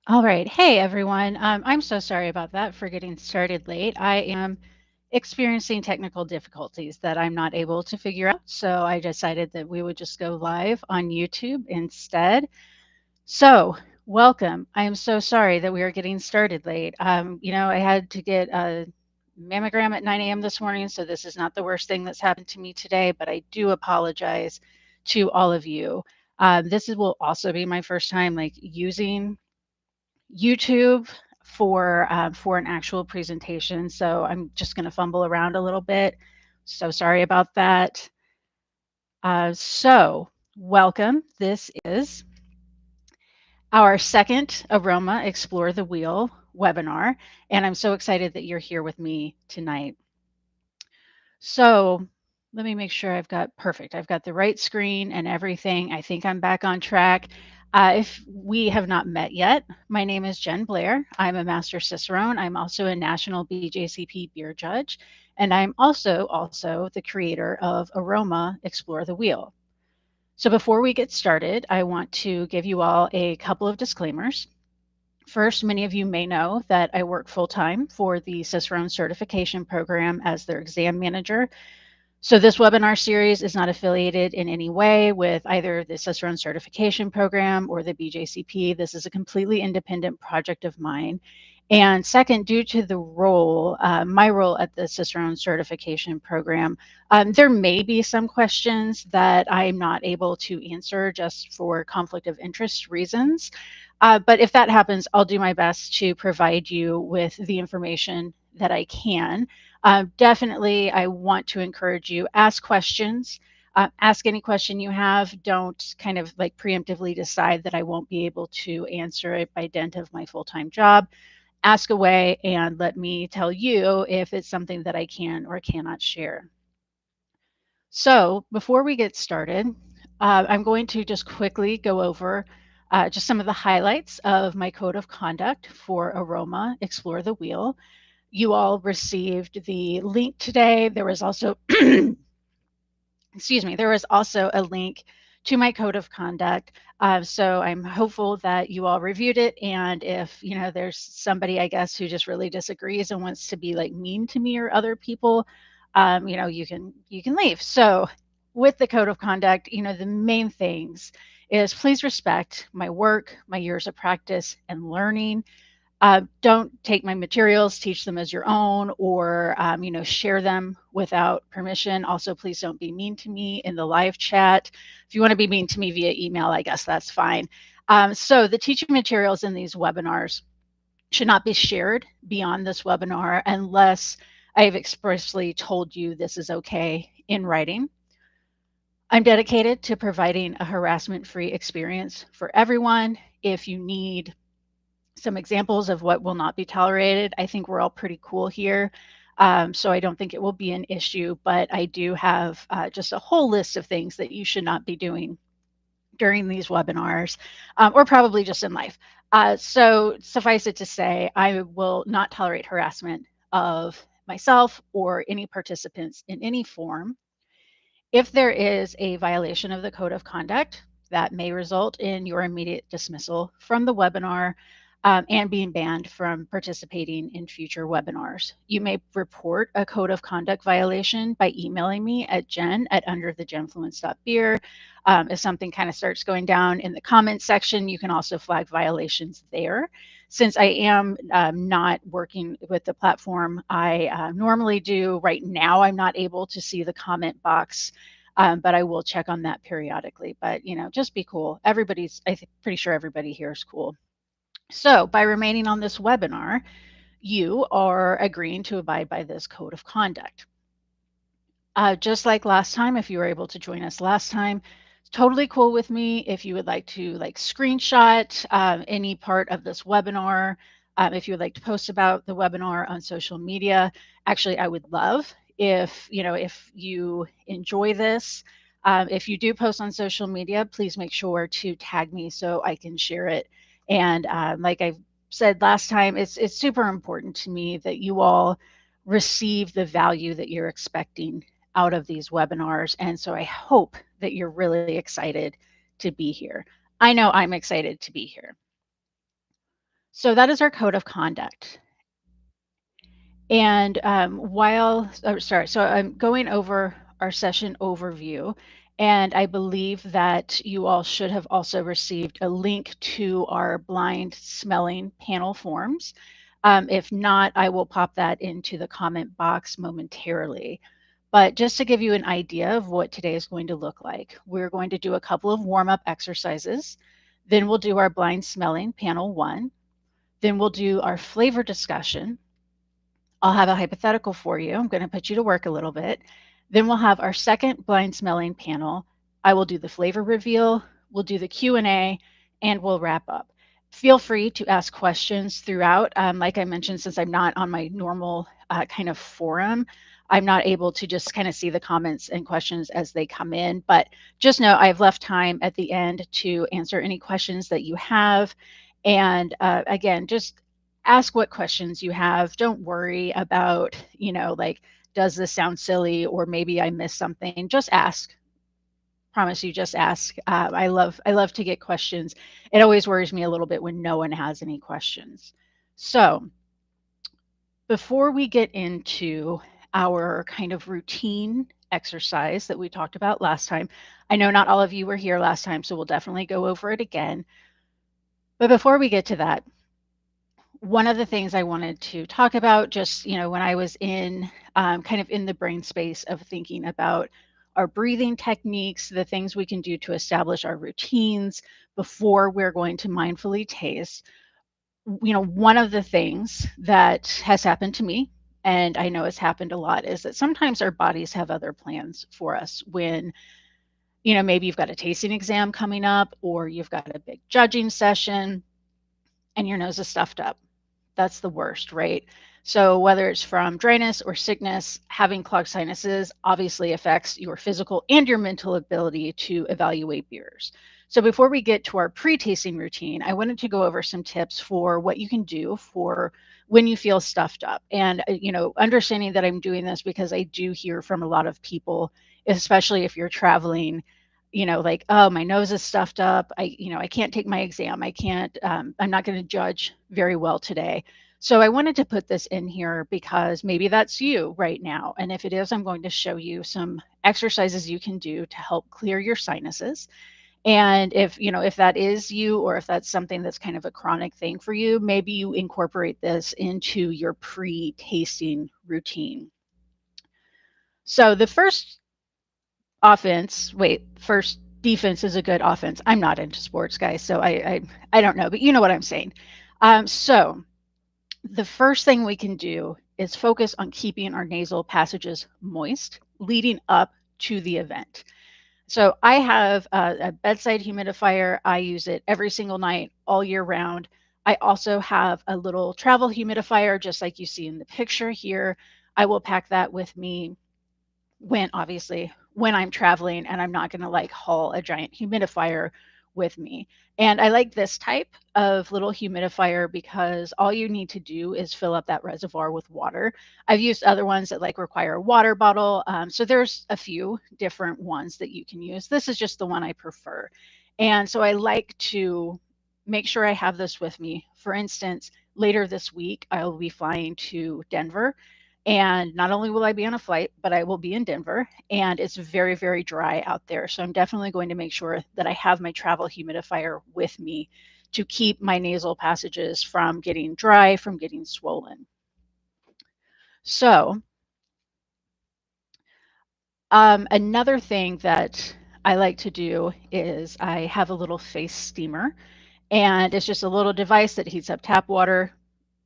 All right. Hey, everyone. I'm so sorry about that for getting started late. I am experiencing technical difficulties that I'm not able to figure out. So I decided that we would just go live on YouTube instead. So, welcome. I am so sorry that we are getting started late. I had to get a mammogram at 9 a.m. this morning. So this is not the worst thing that's happened to me today, but I do apologize to all of you. Will also be my first time using YouTube for an actual presentation, so I'm just going to fumble around a little bit. So sorry about that. Welcome. This is our second Aroma Explore the Wheel webinar, and I'm so excited that you're here with me tonight. So let me make sure I've got perfect. I've got the right screen and everything. I think I'm back on track. If we have not met yet, my name is Jen Blair. I'm a Master Cicerone. I'm also a National BJCP beer judge, and I'm also the creator of Aroma Explore the Wheel. So before we get started, I want to give you all a couple of disclaimers. First, many of you may know that I work full time for the Cicerone Certification Program as their exam manager. So this webinar series is not affiliated in any way with either the Cicerone Certification Program or the BJCP. This is a completely independent project of mine. And second, due to my role at the Cicerone Certification Program, there may be some questions that I'm not able to answer just for conflict of interest reasons. But if that happens, I'll do my best to provide you with the information that I can. Definitely, I want to encourage you, ask questions. Ask any question you have. Don't kind of like preemptively decide that I won't be able to answer it by dint of my full-time job. Ask away and let me tell you if it's something that I can or cannot share. So before we get started, I'm going to just quickly go over just some of the highlights of my code of conduct for Aroma Explore the Wheel. You all received the link today. There was also, excuse me, there was also a link to my code of conduct. So I'm hopeful that you all reviewed it. And if, there's somebody, I guess, who just really disagrees and wants to be like mean to me or other people, you can leave. So with the code of conduct, the main things is please respect my work, my years of practice and learning. Don't take my materials, teach them as your own, or share them without permission. Also, please don't be mean to me in the live chat. If you want to be mean to me via email, I guess that's fine. So the teaching materials in these webinars should not be shared beyond this webinar unless I have expressly told you this is okay in writing. I'm dedicated to providing a harassment-free experience for everyone. If you need some examples of what will not be tolerated. I think we're all pretty cool here. So I don't think it will be an issue, but I do have just a whole list of things that you should not be doing during these webinars, or probably just in life. So suffice it to say, I will not tolerate harassment of myself or any participants in any form. If there is a violation of the code of conduct, that may result in your immediate dismissal from the webinar and being banned from participating in future webinars. You may report a code of conduct violation by emailing me at jen@underthegenfluence.beer. If something kind of starts going down in the comments section, you can also flag violations there. Since I am not working with the platform I normally do right now, I'm not able to see the comment box, but I will check on that periodically. But, just be cool. I think, pretty sure everybody here is cool. So by remaining on this webinar, you are agreeing to abide by this code of conduct. Just like last time, if you were able to join us last time, totally cool with me if you would like to screenshot any part of this webinar. If you would like to post about the webinar on social media. Actually, I would love if you enjoy this. If you do post on social media, please make sure to tag me so I can share it. And like I said last time, it's super important to me that you all receive the value that you're expecting out of these webinars. And so I hope that you're really excited to be here. I know I'm excited to be here. So that is our code of conduct. And so I'm going over our session overview, and I believe that you all should have also received a link to our blind smelling panel forms. If not, I will pop that into the comment box momentarily. But just to give you an idea of what today is going to look like, we're going to do a couple of warm-up exercises. Then we'll do our blind smelling panel 1. Then we'll do our flavor discussion. I'll have a hypothetical for you. I'm going to put you to work a little bit. Then we'll have our second blind smelling panel. I will do the flavor reveal, we'll do the Q&A, and we'll wrap up. Feel free to ask questions throughout. Like I mentioned, since I'm not on my normal kind of forum, I'm not able to just kind of see the comments and questions as they come in. But just know I've left time at the end to answer any questions that you have. And again, just ask what questions you have. Don't worry about, like, does this sound silly or maybe I missed something? Just ask. Promise you, just ask. I love to get questions. It always worries me a little bit when no one has any questions. So before we get into our kind of routine exercise that we talked about last time, I know not all of you were here last time, so we'll definitely go over it again. But before we get to that, one of the things I wanted to talk about, just when I was in kind of in the brain space of thinking about our breathing techniques, the things we can do to establish our routines before we're going to mindfully taste. One of the things that has happened to me, and I know it's happened a lot, is that sometimes our bodies have other plans for us when maybe you've got a tasting exam coming up or you've got a big judging session and your nose is stuffed up. That's the worst, right? So whether it's from dryness or sickness, having clogged sinuses obviously affects your physical and your mental ability to evaluate beers. So before we get to our pre-tasting routine, I wanted to go over some tips for what you can do for when you feel stuffed up. And understanding that I'm doing this because I do hear from a lot of people, especially if you're traveling, like, oh, my nose is stuffed up. I can't take my exam. I can't, I'm not going to judge very well today. So I wanted to put this in here because maybe that's you right now. And if it is, I'm going to show you some exercises you can do to help clear your sinuses. And if that is you, or if that's something that's kind of a chronic thing for you, maybe you incorporate this into your pre-tasting routine. So the first defense is a good offense. I'm not into sports, guys, so I don't know, but you know what I'm saying. So the first thing we can do is focus on keeping our nasal passages moist leading up to the event. So I have a bedside humidifier. I use it every single night, all year round. I also have a little travel humidifier, just like you see in the picture here. I will pack that with me when I'm traveling and I'm not going to like haul a giant humidifier with me. And I like this type of little humidifier because all you need to do is fill up that reservoir with water. I've used other ones that like require a water bottle. So there's a few different ones that you can use. This is just the one I prefer. And so I like to make sure I have this with me. For instance, later this week, I will be flying to Denver, and not only will I be on a flight, but I will be in Denver, and it's very, very dry out there. So I'm definitely going to make sure that I have my travel humidifier with me to keep my nasal passages from getting dry, from getting swollen. So another thing that I like to do is I have a little face steamer, and it's just a little device that heats up tap water.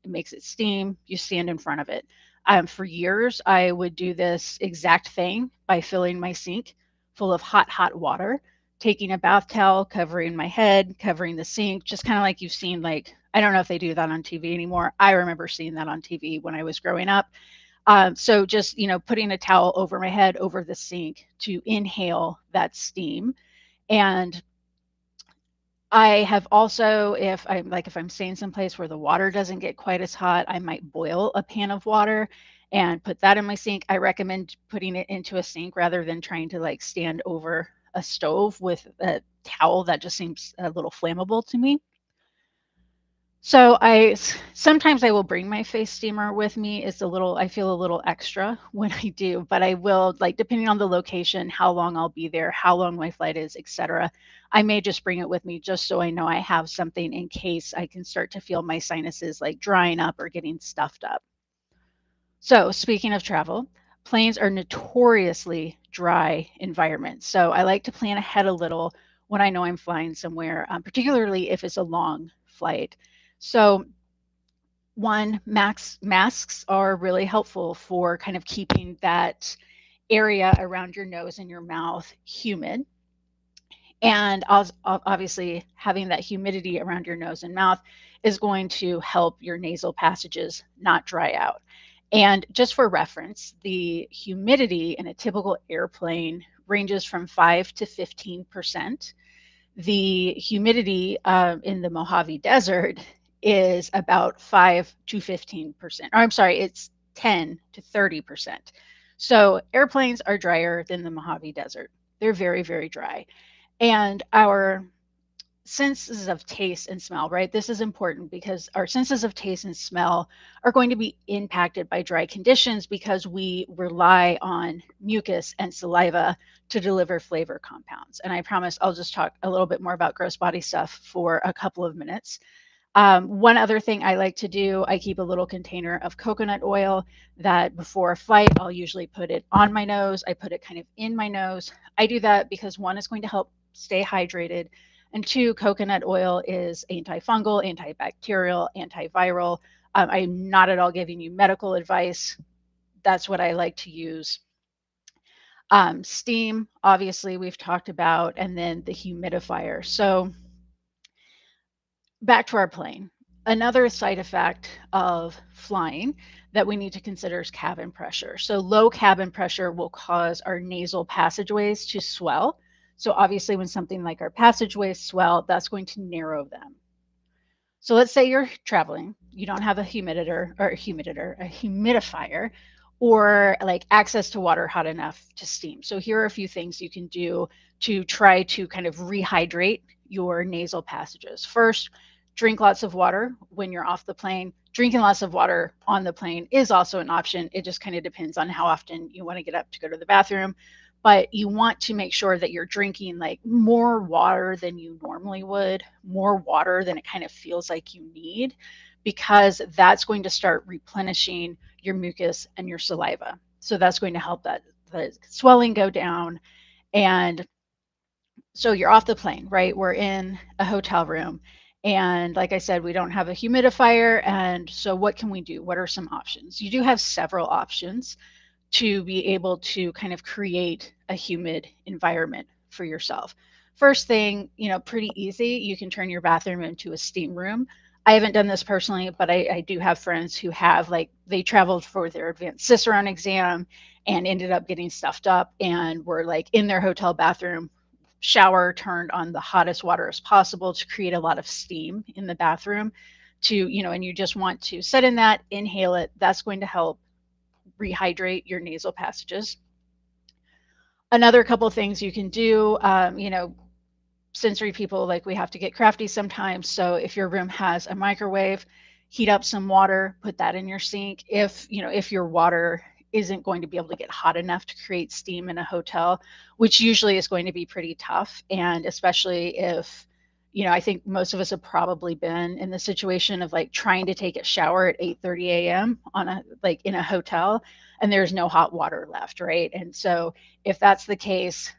It makes it steam. You stand in front of it. For years, I would do this exact thing by filling my sink full of hot, hot water, taking a bath towel, covering my head, covering the sink, just kind of like you've seen, like, I don't know if they do that on TV anymore. I remember seeing that on TV when I was growing up. So just, putting a towel over my head, over the sink to inhale that steam. And I have also, if I'm staying someplace where the water doesn't get quite as hot, I might boil a pan of water and put that in my sink. I recommend putting it into a sink rather than trying to like stand over a stove with a towel. That just seems a little flammable to me. So sometimes I will bring my face steamer with me. I feel a little extra when I do, but I will, like, depending on the location, how long I'll be there, how long my flight is, etc. I may just bring it with me just so I know I have something in case I can start to feel my sinuses like drying up or getting stuffed up. So, speaking of travel, planes are notoriously dry environments. So, I like to plan ahead a little when I know I'm flying somewhere, particularly if it's a long flight. So, one, masks are really helpful for kind of keeping that area around your nose and your mouth humid. And obviously, having that humidity around your nose and mouth is going to help your nasal passages not dry out. And just for reference, the humidity in a typical airplane ranges from 5 to 15%. The humidity in the Mojave Desert is about 5 to 15%. Or I'm sorry, it's 10 to 30%. So airplanes are drier than the Mojave Desert. They're very, very dry. And our senses of taste and smell, right? This is important because our senses of taste and smell are going to be impacted by dry conditions because we rely on mucus and saliva to deliver flavor compounds. And I promise I'll just talk a little bit more about gross body stuff for a couple of minutes. One other thing I like to do, I keep a little container of coconut oil that before a flight, I'll usually put it on my nose. I put it kind of in my nose. I do that because one is going to help stay hydrated. And two, coconut oil is antifungal, antibacterial, antiviral. I'm not at all giving you medical advice. That's what I like to use. Steam, obviously, we've talked about, and then the humidifier. So, back to our plane. Another side effect of flying that we need to consider is cabin pressure. So, low cabin pressure will cause our nasal passageways to swell. So, obviously, when something like our passageways swell, that's going to narrow them. So let's say you're traveling, you don't have a humidifier, or like access to water hot enough to steam. So here are a few things you can do to try to kind of rehydrate your nasal passages. First, drink lots of water when you're off the plane. Drinking lots of water on the plane is also an option. It just kind of depends on how often you want to get up to go to the bathroom, but you want to make sure that you're drinking like more water than you normally would, more water than it kind of feels like you need, because that's going to start replenishing your mucus and your saliva. So that's going to help that the swelling go down. And so you're off the plane, right? We're in a hotel room. And like I said, we don't have a humidifier. And so what can we do? What are some options? You do have several options to be able to kind of create a humid environment for yourself. First thing, pretty easy. You can turn your bathroom into a steam room. I haven't done this personally, but I do have friends who have, like, they traveled for their advanced Cicerone exam and ended up getting stuffed up and were like in their hotel bathroom, shower turned on the hottest water as possible to create a lot of steam in the bathroom and you just want to sit in that, inhale it. That's going to help rehydrate your nasal passages. Another couple of things you can do, sensory people, like, we have to get crafty sometimes. So if your room has a microwave, heat up some water, put that in your sink. If your water isn't going to be able to get hot enough to create steam in a hotel, which usually is going to be pretty tough, and especially if I think most of us have probably been in the situation of like trying to take a shower at 8:30 a.m. in a hotel, and there's no hot water left, right? And so if that's the case,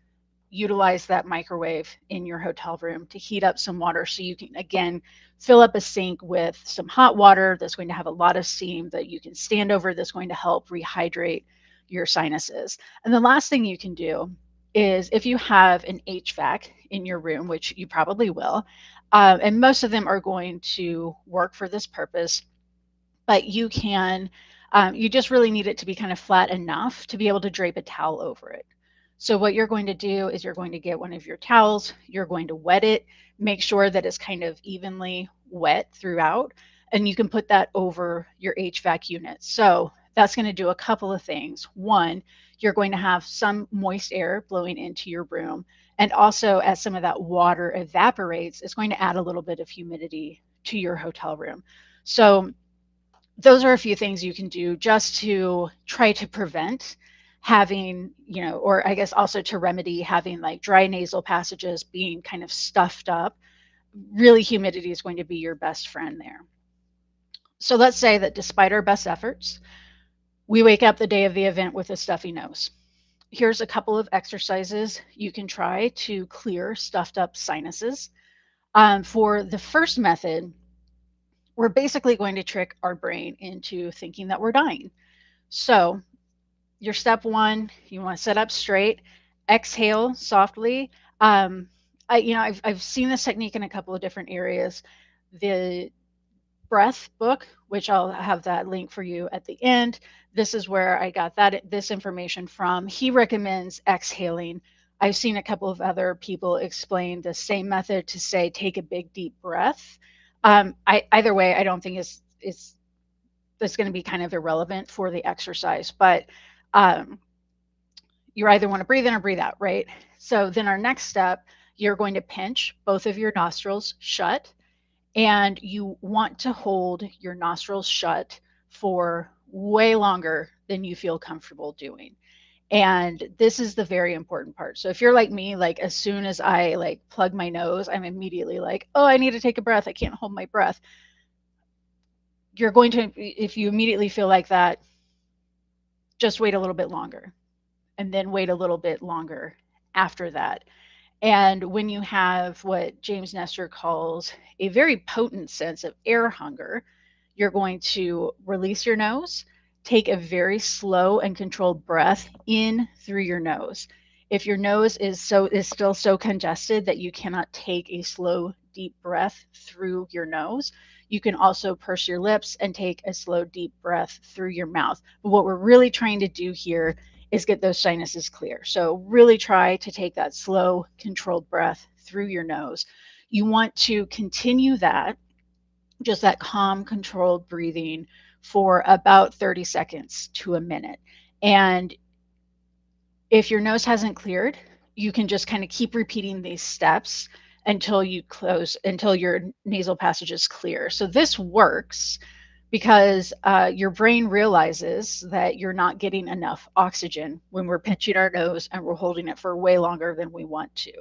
utilize that microwave in your hotel room to heat up some water so you can, again, fill up a sink with some hot water that's going to have a lot of steam that you can stand over, that's going to help rehydrate your sinuses. And the last thing you can do is, if you have an HVAC in your room, which you probably will, and most of them are going to work for this purpose, but you just really need it to be kind of flat enough to be able to drape a towel over it. So what you're going to do is you're going to get one of your towels, you're going to wet it, make sure that it's kind of evenly wet throughout, and you can put that over your HVAC unit. So that's going to do a couple of things. One, you're going to have some moist air blowing into your room. And also, as some of that water evaporates, it's going to add a little bit of humidity to your hotel room. So those are a few things you can do just to try to prevent having, or I guess also to remedy having like dry nasal passages being kind of stuffed up. Really, humidity is going to be your best friend there. So let's say that despite our best efforts, we wake up the day of the event with a stuffy nose. Here's a couple of exercises you can try to clear stuffed up sinuses. For the first method, we're basically going to trick our brain into thinking that we're dying. So your step one, you want to sit up straight, exhale softly. I've seen this technique in a couple of different areas. The breath book, which I'll have that link for you at the end. This is where I got this information from. He recommends exhaling. I've seen a couple of other people explain the same method to say take a big deep breath. Either way, I don't think it's going to be kind of irrelevant for the exercise, but you either want to breathe in or breathe out, right? So then our next step, you're going to pinch both of your nostrils shut, and you want to hold your nostrils shut for way longer than you feel comfortable doing. And this is the very important part. So if you're like me, like as soon as I like plug my nose, I'm immediately like, oh, I need to take a breath. I can't hold my breath. You're going to, if you immediately feel like that, just wait a little bit longer and then wait a little bit longer after that. And when you have what James Nestor calls a very potent sense of air hunger, you're going to release your nose, take a very slow and controlled breath in through your nose. If your nose is still so congested that you cannot take a slow, deep breath through your nose, you can also purse your lips and take a slow, deep breath through your mouth. But what we're really trying to do here is get those sinuses clear. So really try to take that slow, controlled breath through your nose. You want to continue that, just that calm, controlled breathing for about 30 seconds to a minute. And if your nose hasn't cleared, you can just kind of keep repeating these steps until your nasal passage is clear. So this works because your brain realizes that you're not getting enough oxygen when we're pinching our nose and we're holding it for way longer than we want to.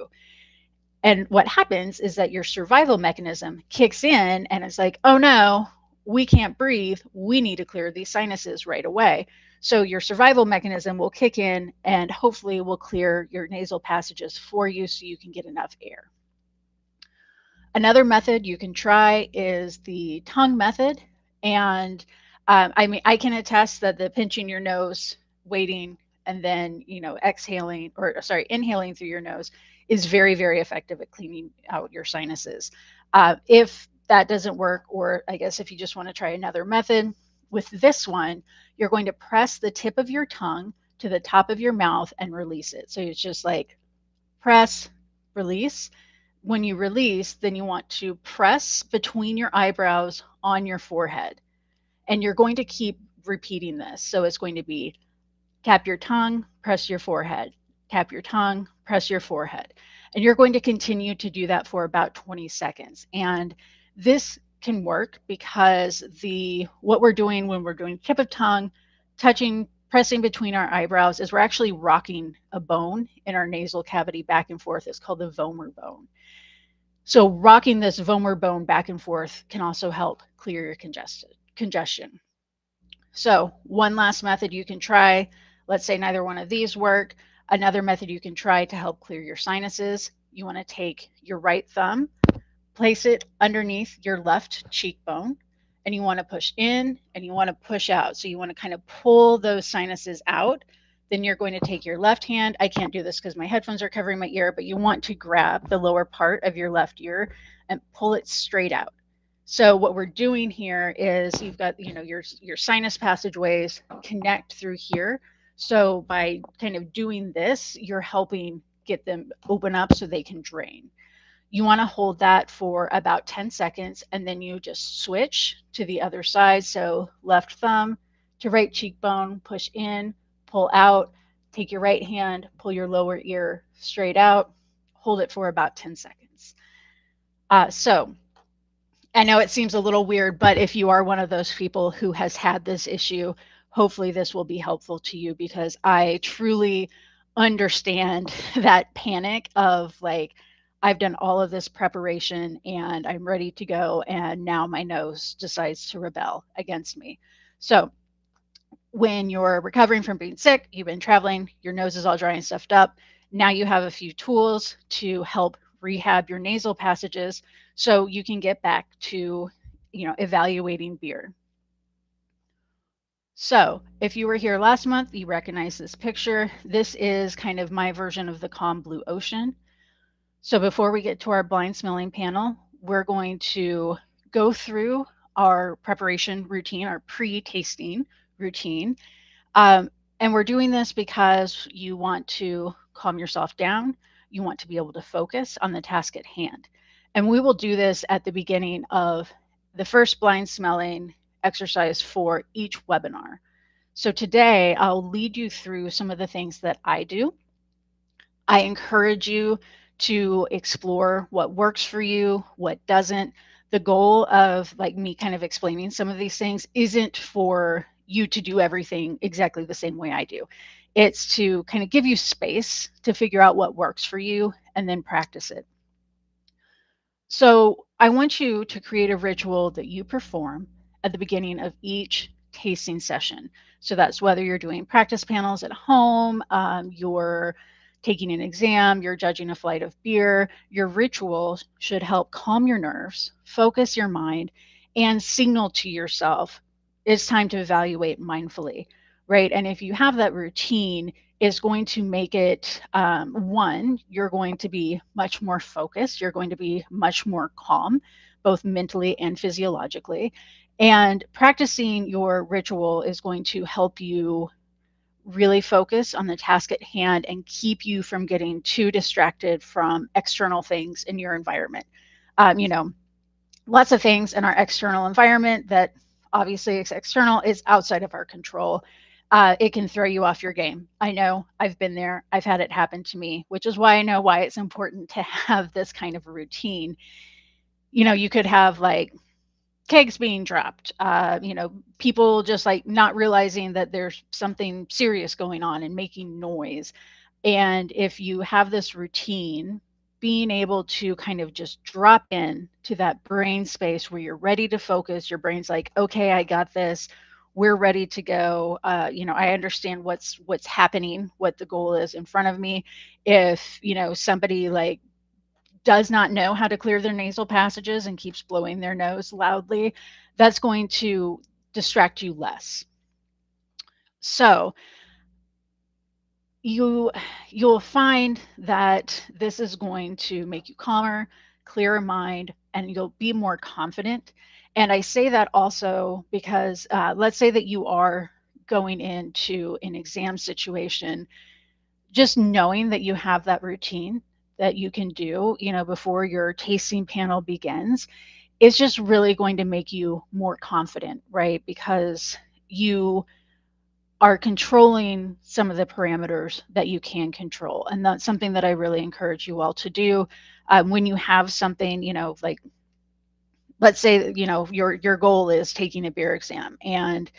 And what happens is that your survival mechanism kicks in and it's like, oh no, we can't breathe. We need to clear these sinuses right away. So your survival mechanism will kick in and hopefully will clear your nasal passages for you so you can get enough air. Another method you can try is the tongue method. And I can attest that the pinching your nose, waiting, and then, inhaling through your nose is very, very effective at cleaning out your sinuses. If that doesn't work, or I guess if you just want to try another method, with this one, you're going to press the tip of your tongue to the top of your mouth and release it. So it's just like press, release. When you release, then you want to press between your eyebrows on your forehead. And you're going to keep repeating this. So it's going to be tap your tongue, press your forehead, tap your tongue, press your forehead. And you're going to continue to do that for about 20 seconds. And this can work because what we're doing when we're doing tip of tongue, pressing between our eyebrows, is we're actually rocking a bone in our nasal cavity back and forth. It's called the vomer bone. So rocking this vomer bone back and forth can also help clear your congestion. So one last method you can try, let's say neither one of these work. Another method you can try to help clear your sinuses, you want to take your right thumb, place it underneath your left cheekbone, and you want to push in and you want to push out. So you want to kind of pull those sinuses out. Then you're going to take your left hand. I can't do this because my headphones are covering my ear, but you want to grab the lower part of your left ear and pull it straight out. So what we're doing here is you've got, your sinus passageways connect through here. So by kind of doing this, you're helping get them open up so they can drain. You want to hold that for about 10 seconds, and then you just switch to the other side. So left thumb to right cheekbone, push in, pull out, take your right hand, pull your lower ear straight out, hold it for about 10 seconds. So I know it seems a little weird, but if you are one of those people who has had this issue, hopefully this will be helpful to you because I truly understand that panic of like, I've done all of this preparation and I'm ready to go, and now my nose decides to rebel against me. So, when you're recovering from being sick, you've been traveling, your nose is all dry and stuffed up. Now you have a few tools to help rehab your nasal passages so you can get back to, evaluating beer. So, if you were here last month, you recognize this picture. This is kind of my version of the calm blue ocean. So, before we get to our blind smelling panel, we're going to go through our preparation routine, our pre tasting routine. Um, and we're doing this because you want to calm yourself down. You want to be able to focus on the task at hand. And we will do this at the beginning of the first blind smelling exercise for each webinar. So today I'll lead you through some of the things that I do. I encourage you to explore what works for you, what doesn't. The goal of like me kind of explaining some of these things isn't for you to do everything exactly the same way I do. It's to kind of give you space to figure out what works for you and then practice it. So I want you to create a ritual that you perform at the beginning of each tasting session. So that's whether you're doing practice panels at home, you're taking an exam, you're judging a flight of beer. Your ritual should help calm your nerves, focus your mind, and signal to yourself it's time to evaluate mindfully, right? And if you have that routine, is going to make it one, you're going to be much more focused, you're going to be much more calm, both mentally and physiologically. And practicing your ritual is going to help you really focus on the task at hand and keep you from getting too distracted from external things in your environment. You know, lots of things in our external environment that obviously is external is outside of our control. It can throw you off your game. I know, I've been there. I've had it happen to me, which is why I know why it's important to have this kind of a routine. You know, you could have like kegs being dropped, people just like not realizing that there's something serious going on and making noise. And if you have this routine, being able to kind of just drop in to that brain space where you're ready to focus, your brain's like, okay, I got this. We're ready to go. I understand what's happening, what the goal is in front of me. If somebody like does not know how to clear their nasal passages and keeps blowing their nose loudly, that's going to distract you less. So you'll find that this is going to make you calmer, clearer mind, and you'll be more confident. And I say that also because let's say that you are going into an exam situation, just knowing that you have that routine that you can do, before your tasting panel begins, is just really going to make you more confident, right? Because you are controlling some of the parameters that you can control. And that's something that I really encourage you all to do. When you have something, like let's say, your goal is taking a beer exam, and,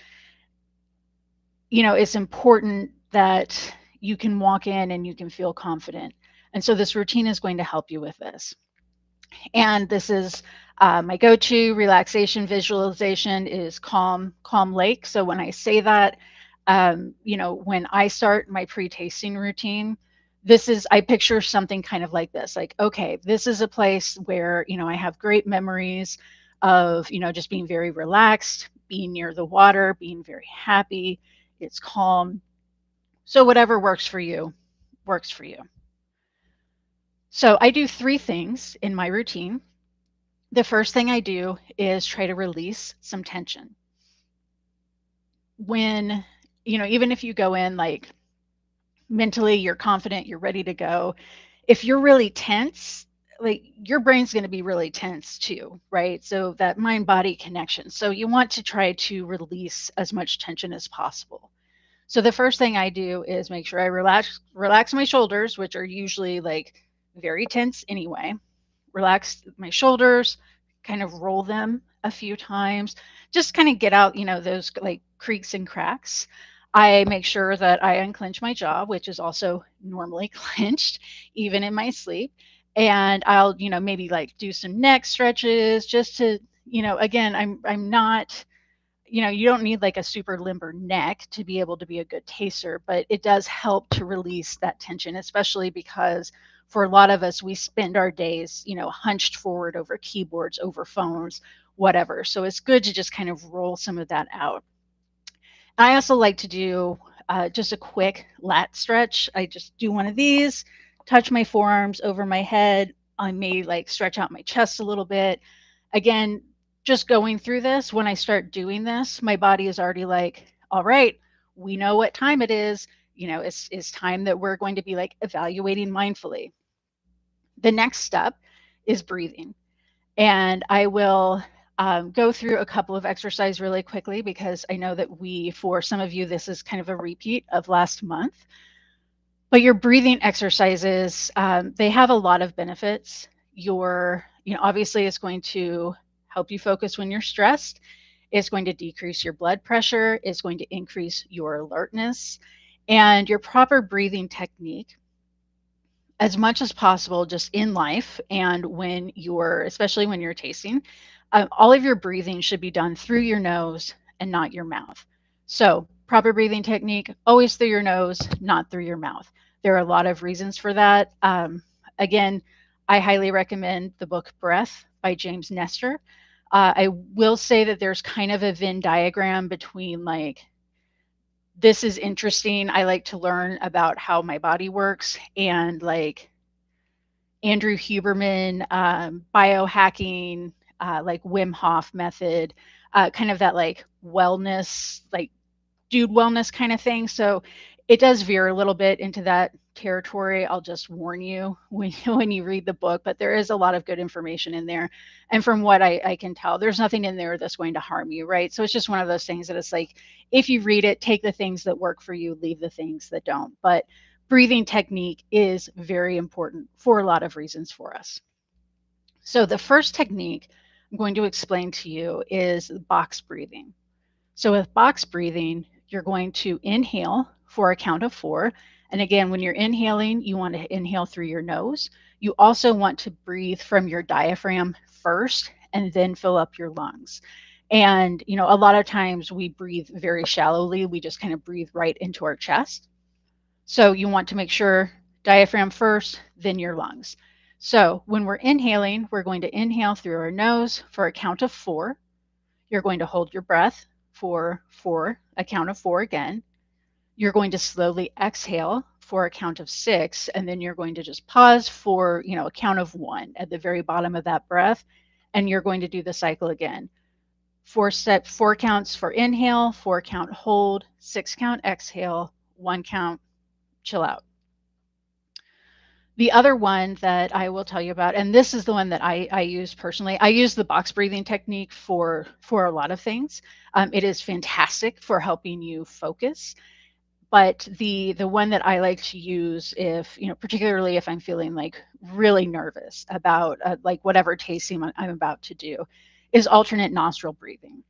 it's important that you can walk in and you can feel confident. And so this routine is going to help you with this. And this is my go-to relaxation visualization is Calm Lake. So when I say that, when I start my pre-tasting routine, I picture something kind of like this, like, okay, this is a place where, I have great memories of, just being very relaxed, being near the water, being very happy. It's calm. So whatever works for you, works for you. So I do 3 things in my routine. The first thing I do is try to release some tension. When, even if you go in like mentally, you're confident, you're ready to go. If you're really tense, like your brain's going to be really tense too, right? So that mind body connection. So you want to try to release as much tension as possible. So the first thing I do is make sure I relax my shoulders, which are usually like very tense anyway. Relax my shoulders, kind of roll them a few times, just kind of get out, those like creaks and cracks. I make sure that I unclench my jaw, which is also normally clenched, even in my sleep. And I'll, maybe like do some neck stretches just to, again, I'm not, you don't need like a super limber neck to be able to be a good taster, but it does help to release that tension, especially because for a lot of us, we spend our days, hunched forward over keyboards, over phones, whatever. So it's good to just kind of roll some of that out. I also like to do just a quick lat stretch. I just do one of these, touch my forearms over my head. I may like stretch out my chest a little bit. Again, just going through this, when I start doing this, my body is already like, all right, we know what time it is. It's time that we're going to be like evaluating mindfully. The next step is breathing. And I will go through a couple of exercises really quickly because I know that for some of you, this is kind of a repeat of last month. But your breathing exercises, they have a lot of benefits. Obviously, it's going to help you focus when you're stressed. It's going to decrease your blood pressure. It's going to increase your alertness. And your proper breathing technique, as much as possible, just in life and especially when you're tasting, all of your breathing should be done through your nose and not your mouth. So, proper breathing technique, always through your nose, not through your mouth. There are a lot of reasons for that. Again, I highly recommend the book Breath by James Nestor. I will say that there's kind of a Venn diagram between like, this is interesting. I like to learn about how my body works, and like Andrew Huberman, biohacking, like Wim Hof method, kind of that like wellness, like dude wellness kind of thing. So it does veer a little bit into that territory. I'll just warn you when you read the book, but there is a lot of good information in there. And from what I can tell, there's nothing in there that's going to harm you, right? So it's just one of those things that it's like, if you read it, take the things that work for you, leave the things that don't. But breathing technique is very important for a lot of reasons for us. So the first technique I'm going to explain to you is box breathing. So with box breathing, you're going to inhale for a count of 4. And again, when you're inhaling, you want to inhale through your nose. You also want to breathe from your diaphragm first and then fill up your lungs. And, a lot of times we breathe very shallowly. We just kind of breathe right into our chest. So you want to make sure diaphragm first, then your lungs. So when we're inhaling, we're going to inhale through our nose for a count of 4. You're going to hold your breath for 4, a count of 4 again. You're going to slowly exhale for a count of 6, and then you're going to just pause for, a count of 1 at the very bottom of that breath, and you're going to do the cycle again. 4 counts for inhale, 4 count hold, 6 count exhale, 1 count chill out. The other one that I will tell you about, and this is the one that I use personally. I use the box breathing technique for a lot of things. It is fantastic for helping you focus. But the one that I like to use, if particularly if I'm feeling like really nervous about like whatever tasting I'm about to do, is alternate nostril breathing.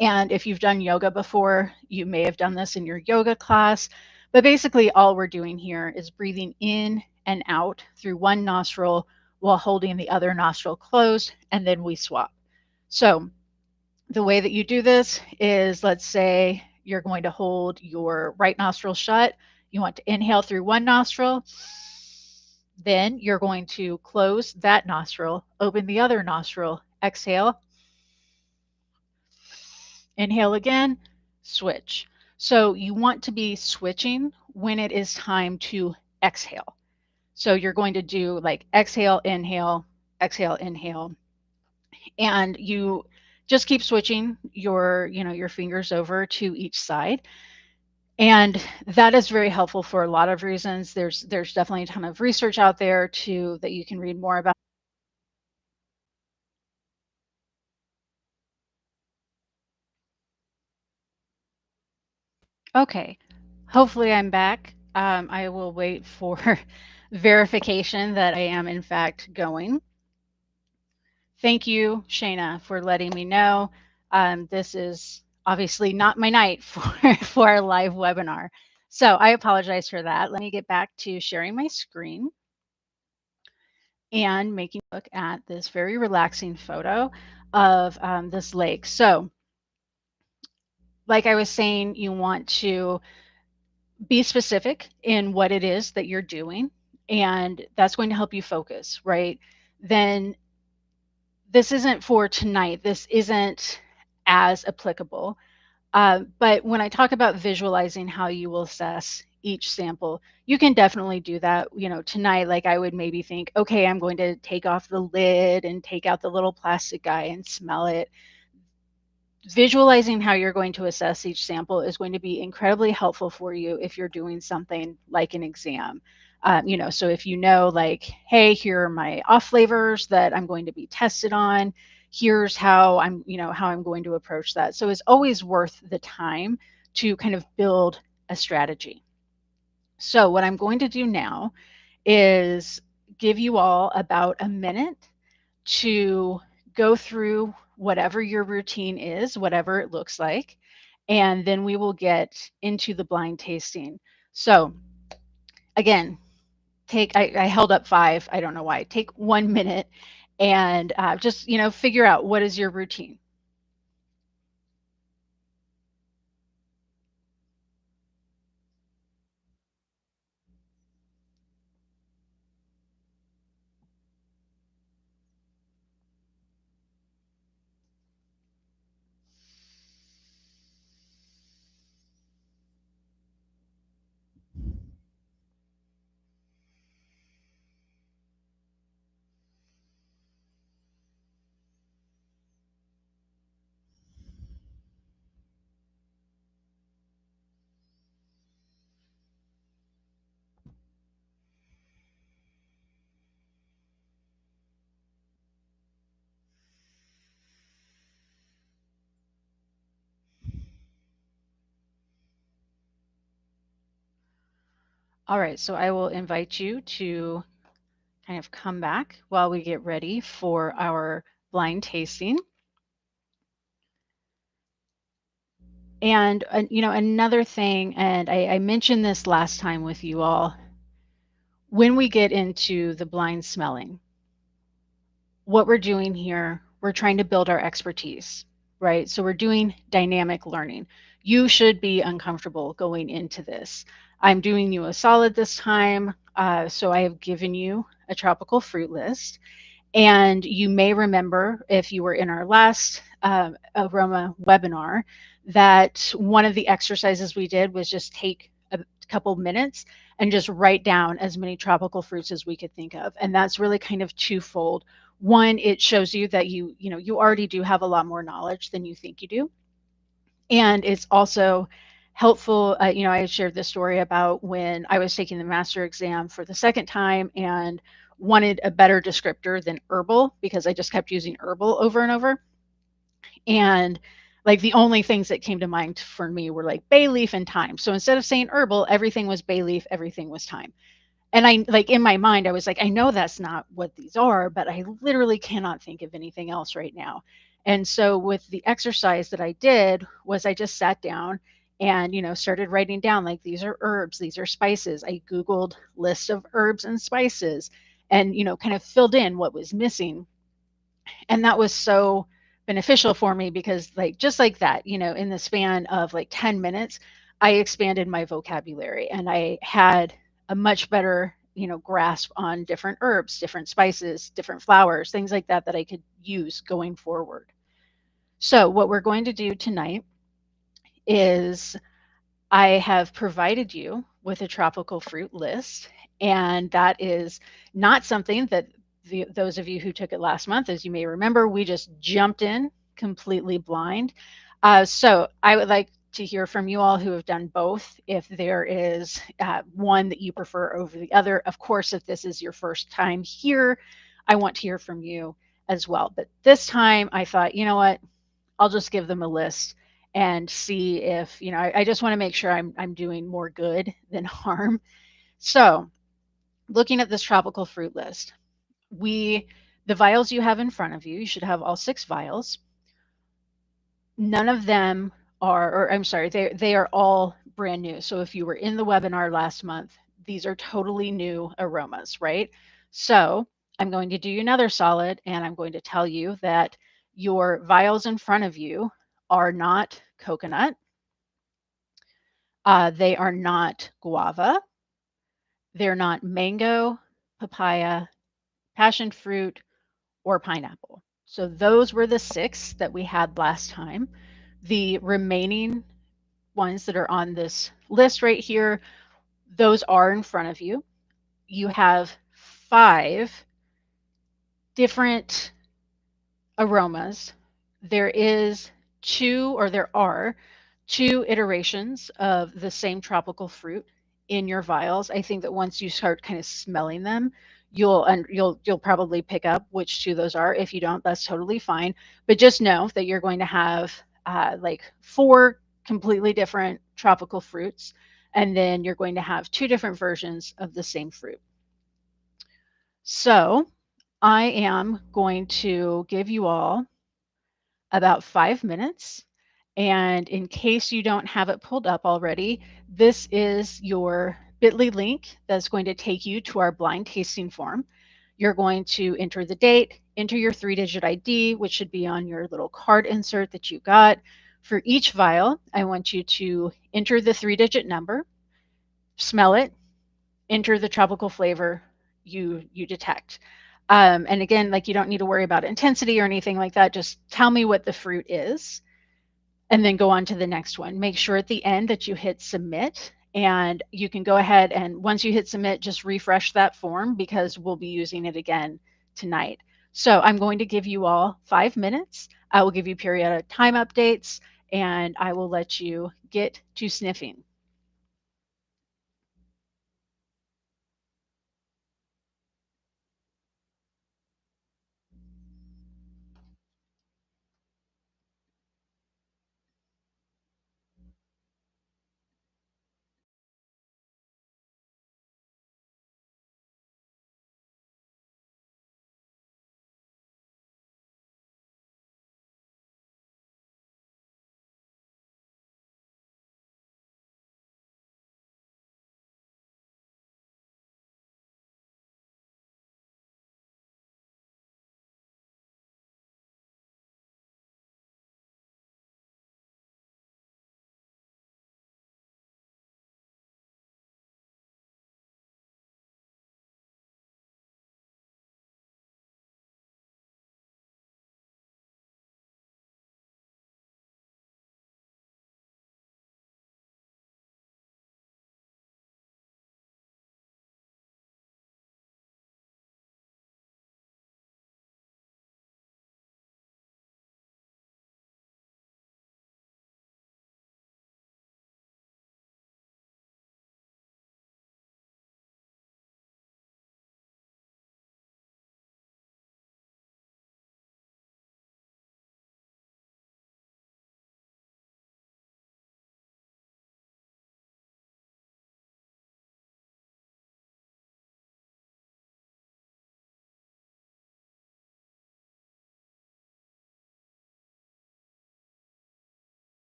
And if you've done yoga before, you may have done this in your yoga class. But basically, all we're doing here is breathing in and out through one nostril while holding the other nostril closed, and then we swap. So the way that you do this is, let's say you're going to hold your right nostril shut. You want to inhale through one nostril. Then you're going to close that nostril, open the other nostril, exhale, inhale again, switch. So you want to be switching when it is time to exhale. So you're going to do like exhale, inhale, and you just keep switching your fingers over to each side. And that is very helpful for a lot of reasons. There's definitely a ton of research out there too that you can read more about. Okay, hopefully I'm back. I will wait for verification that I am in fact going. Thank you, Shayna, for letting me know. This is obviously not my night for a live webinar. So I apologize for that. Let me get back to sharing my screen and making a look at this very relaxing photo of this lake. So like I was saying, you want to be specific in what it is that you're doing, and that's going to help you focus, right? Then this isn't for tonight. This isn't as applicable. But when I talk about visualizing how you will assess each sample, you can definitely do that. You know, tonight, like I would maybe think, okay, I'm going to take off the lid and take out the little plastic guy and smell it. Visualizing how you're going to assess each sample is going to be incredibly helpful for you if you're doing something like an exam. You know, so if you know, like, hey, here are my off flavors that I'm going to be tested on. Here's how I'm, you know, how I'm going to approach that. So it's always worth the time to kind of build a strategy. So what I'm going to do now is give you all about a minute to go through whatever your routine is, whatever it looks like, and then we will get into the blind tasting. So again, I held up 5, I don't know why. Take 1 minute and just, you know, figure out what is your routine. All right, so I will invite you to kind of come back while we get ready for our blind tasting. And, you know, another thing, and I mentioned this last time with you all, when we get into the blind smelling, what we're doing here, we're trying to build our expertise, right? So we're doing dynamic learning. You should be uncomfortable going into this. I'm doing you a solid this time. So I have given you a tropical fruit list. And you may remember, if you were in our last Aroma webinar, that one of the exercises we did was just take a couple minutes and just write down as many tropical fruits as we could think of. And that's really kind of twofold. One, it shows you that you know, you already do have a lot more knowledge than you think you do. And it's also helpful. You know, I shared this story about when I was taking the master exam for the second time and wanted a better descriptor than herbal because I just kept using herbal over and over. And like the only things that came to mind for me were like bay leaf and thyme. So instead of saying herbal, everything was bay leaf, everything was thyme. And I, like, in my mind, I was like, I know that's not what these are, but I literally cannot think of anything else right now. And so with the exercise that I did was I just sat down and, you know, started writing down, like, these are herbs, these are spices. I Googled lists of herbs and spices and, you know, kind of filled in what was missing. And that was so beneficial for me because, like, just like that, you know, in the span of like 10 minutes, I expanded my vocabulary and I had a much better, you know, grasp on different herbs, different spices, different flowers, things like that that I could use going forward. So what we're going to do tonight is I have provided you with a tropical fruit list, and that is not something that those of you who took it last month, as you may remember, we just jumped in completely blind. So I would like to hear from you all who have done both, if there is one that you prefer over the other. Of course, if this is your first time here, I want to hear from you as well. But this time I thought, you know what, I'll just give them a list and see if, you know, I just want to make sure I'm doing more good than harm. So looking at this tropical fruit list, we The vials you have in front of you, you should have all 6 vials. None of them are, or I'm sorry, they are all brand new. So if you were in the webinar last month, these are totally new aromas, right? So I'm going to do you another solid, and I'm going to tell you that your vials in front of you are not coconut. They are not guava. They're not mango, papaya, passion fruit, or pineapple. So those were the 6 that we had last time. The remaining ones that are on this list right here, those are in front of you. You have 5 different aromas. There is 2, or there are 2 iterations of the same tropical fruit in your vials. I think that once you start kind of smelling them, you'll probably pick up which 2 those are. If you don't, that's totally fine. But just know that you're going to have like 4 completely different tropical fruits, and then you're going to have 2 different versions of the same fruit. So I am going to give you all about 5 minutes. And in case you don't have it pulled up already, this is your bit.ly link that's going to take you to our blind tasting form. You're going to enter the date, enter your 3-digit ID, which should be on your little card insert that you got. For each vial, I want you to enter the 3-digit number, smell it, enter the tropical flavor you detect. And again, like, you don't need to worry about intensity or anything like that. Just tell me what the fruit is, and then go on to the next one. Make sure at the end that you hit submit, and you can go ahead and once you hit submit, just refresh that form because we'll be using it again tonight. So I'm going to give you all 5 minutes. I will give you periodic time updates, and I will let you get to sniffing.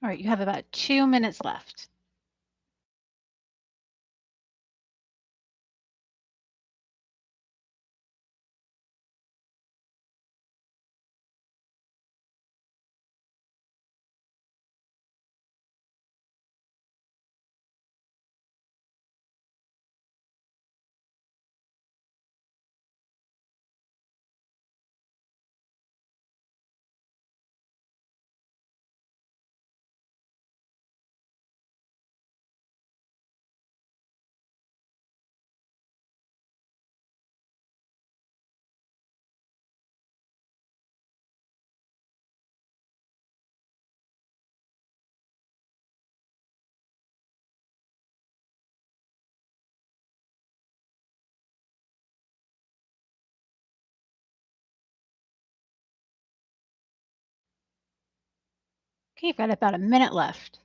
All right, you have about 2 minutes left. Okay, you've got about a minute left.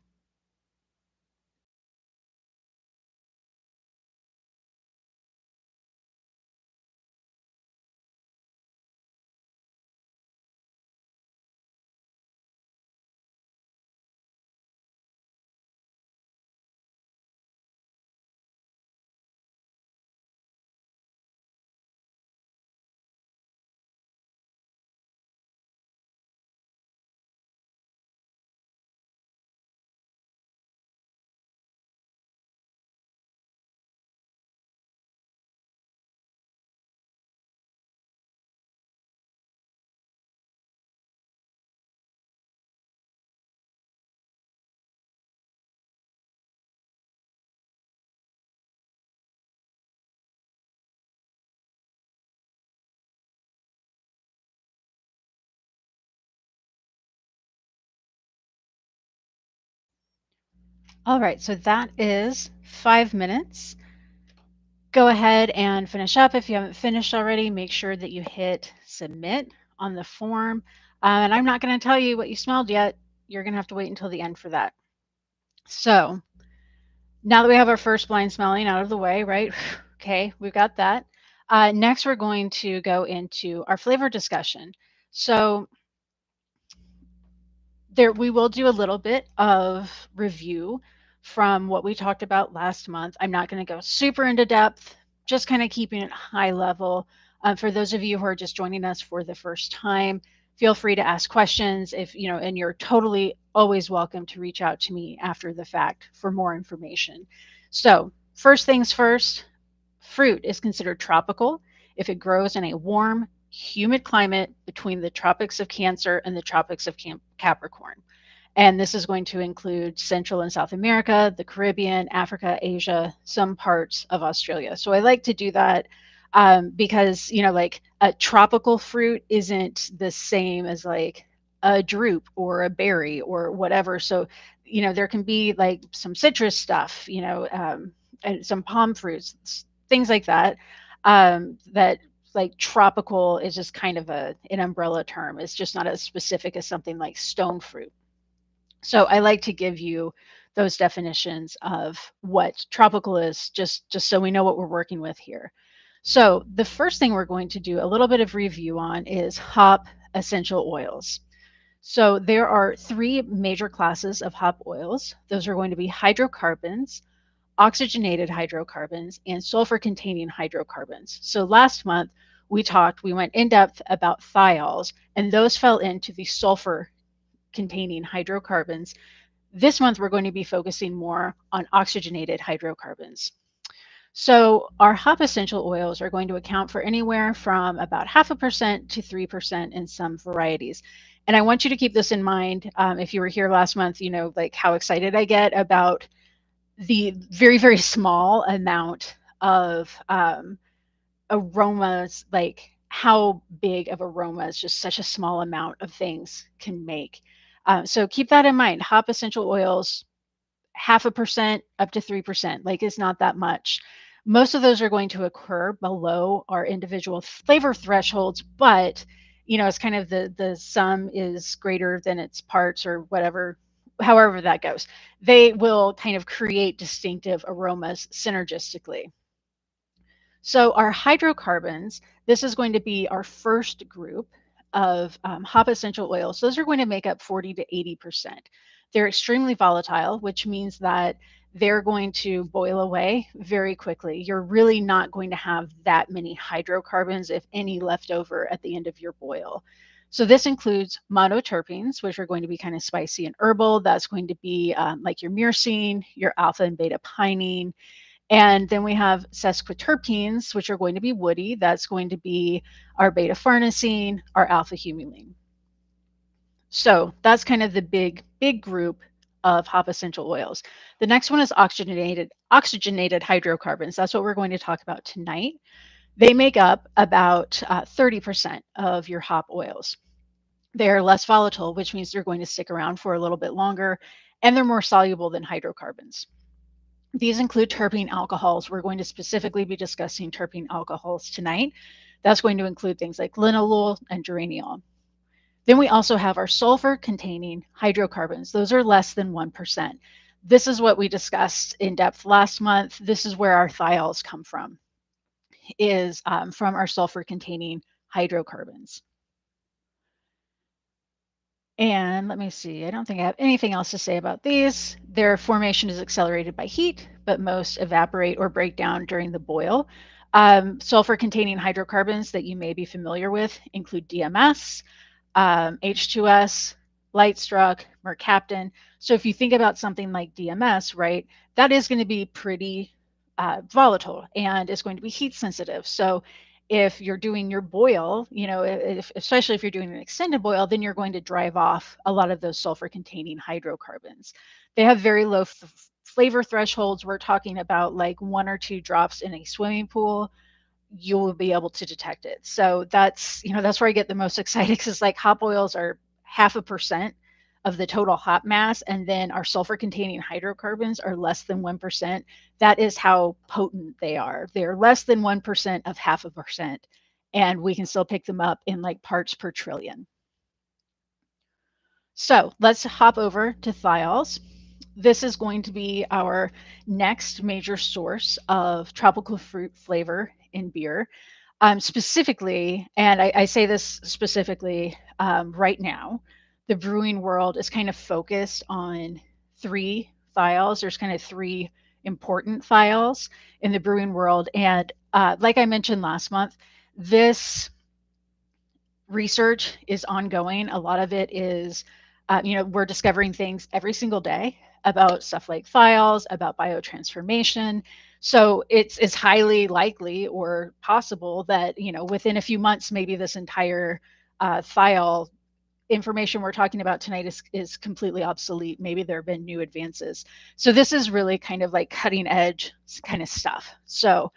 All right, so that is 5 minutes. Go ahead and finish up. If you haven't finished already, make sure that you hit submit on the form. And I'm not going to tell you what you smelled yet. You're going to have to wait until the end for that. So now that we have our first blind smelling out of the way, right? Okay, we've got that. Next, we're going to go into our flavor discussion. So there we will do a little bit of review from what we talked about last month. I'm not going to go super into depth, just kind of keeping it high level. For those of you who are just joining us for the first time, feel free to ask questions if you know, and you're totally always welcome to reach out to me after the fact for more information. So first things first, fruit is considered tropical if it grows in a warm, humid climate between the tropics of Cancer and the tropics of Capricorn. And this is going to include Central and South America, the Caribbean, Africa, Asia, some parts of Australia. So I like to do that because, you know, like a tropical fruit isn't the same as like a drupe or a berry or whatever. So, you know, there can be like some citrus stuff, you know, and some palm fruits, things like that, that like tropical is just kind of an umbrella term. It's just not as specific as something like stone fruit. So I like to give you those definitions of what tropical is, just so we know what we're working with here. So the first thing we're going to do a little bit of review on is hop essential oils. So there are three major classes of hop oils. Those are going to be hydrocarbons, oxygenated hydrocarbons, and sulfur-containing hydrocarbons. So last month we went in depth about thiols, and those fell into the sulfur containing hydrocarbons. This month, we're going to be focusing more on oxygenated hydrocarbons. So our hop essential oils are going to account for anywhere from about 0.5% to 3% in some varieties. And I want you to keep this in mind. If you were here last month, you know, like how excited I get about the very, very small amount of aromas, like how big of aromas just such a small amount of things can make. So keep that in mind. Hop essential oils, 0.5% up to 3%, like it's not that much. Most of those are going to occur below our individual flavor thresholds, but you know, it's kind of the sum is greater than its parts or whatever, however that goes. They will kind of create distinctive aromas synergistically. So our hydrocarbons, this is going to be our first group of hop essential oils. Those are going to make up 40 to 80%. They're extremely volatile, which means that they're going to boil away very quickly. You're really not going to have that many hydrocarbons, if any, left over at the end of your boil. So this includes monoterpenes, which are going to be kind of spicy and herbal. That's going to be like your myrcene, your alpha and beta pinene. And then we have sesquiterpenes, which are going to be woody. That's going to be our beta farnesene, our alpha humulene. So that's kind of the big group of hop essential oils. The next one is oxygenated hydrocarbons. That's what we're going to talk about tonight. They make up about 30% of your hop oils. They're less volatile, which means they're going to stick around for a little bit longer, and they're more soluble than hydrocarbons. These include terpene alcohols. We're going to specifically be discussing terpene alcohols tonight. That's going to include things like linalool and geraniol. Then we also have our sulfur-containing hydrocarbons. Those are less than 1%. This is what we discussed in depth last month. This is where our thiols come from, is from our sulfur-containing hydrocarbons. And let me see, I don't think I have anything else to say about these. Their formation is accelerated by heat, but most evaporate or break down during the boil. Sulfur-containing hydrocarbons that you may be familiar with include DMS, H2S, Lightstruck, mercaptan. So if you think about something like DMS, right, that is going to be pretty volatile and it's going to be heat sensitive. So if you're doing your boil, especially if you're doing an extended boil, then you're going to drive off a lot of those sulfur containing hydrocarbons. They have very low flavor thresholds. We're talking about like 1 or 2 drops in a swimming pool, you will be able to detect it. So that's where I get the most excited, because like hop oils are 0.5% of the total hop mass, and then our sulfur containing hydrocarbons are less than 1%. That is how potent they are. They're less than 1% of 0.5%, and we can still pick them up in like parts per trillion. So let's hop over to thiols. This is going to be our next major source of tropical fruit flavor in beer. Specifically, and I say this specifically right now, the brewing world is kind of focused on 3 thiols. There's kind of 3 important thiols in the brewing world. And like I mentioned last month, this research is ongoing. A lot of it is, we're discovering things every single day about stuff like thiols, about biotransformation. So it's highly likely or possible that, within a few months, maybe this entire thiol information we're talking about tonight is completely obsolete. Maybe there have been new advances. So this is really kind of like cutting edge kind of stuff. So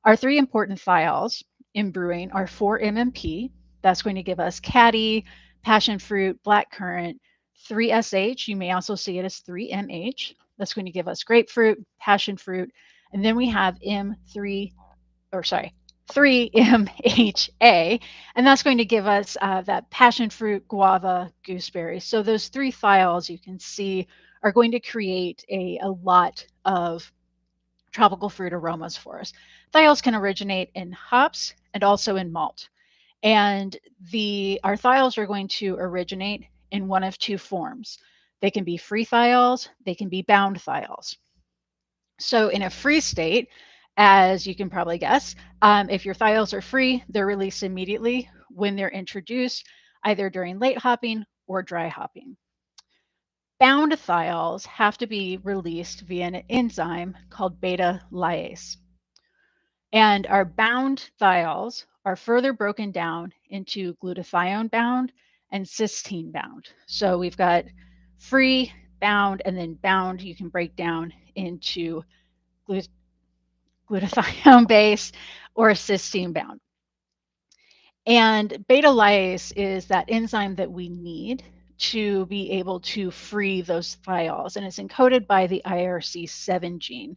our 3 important thiols in brewing are 4-MMP. That's going to give us caddy, passion fruit, blackcurrant. 3-SH, you may also see it as 3-MH. That's going to give us grapefruit, passion fruit. And then we have 3-MHA, and that's going to give us that passion fruit, guava, gooseberry. So those 3 thiols you can see are going to create a lot of tropical fruit aromas for us. Thiols can originate in hops and also in malt. And our thiols are going to originate in one of 2 forms. They can be free thiols, they can be bound thiols. So in a free state, as you can probably guess, if your thiols are free, they're released immediately when they're introduced, either during late hopping or dry hopping. Bound thiols have to be released via an enzyme called beta lyase. And our bound thiols are further broken down into glutathione bound and cysteine bound. So we've got free, bound, and then bound you can break down into glutathione base or cysteine bound. And beta lyase is that enzyme that we need to be able to free those thiols, and it's encoded by the IRC7 gene.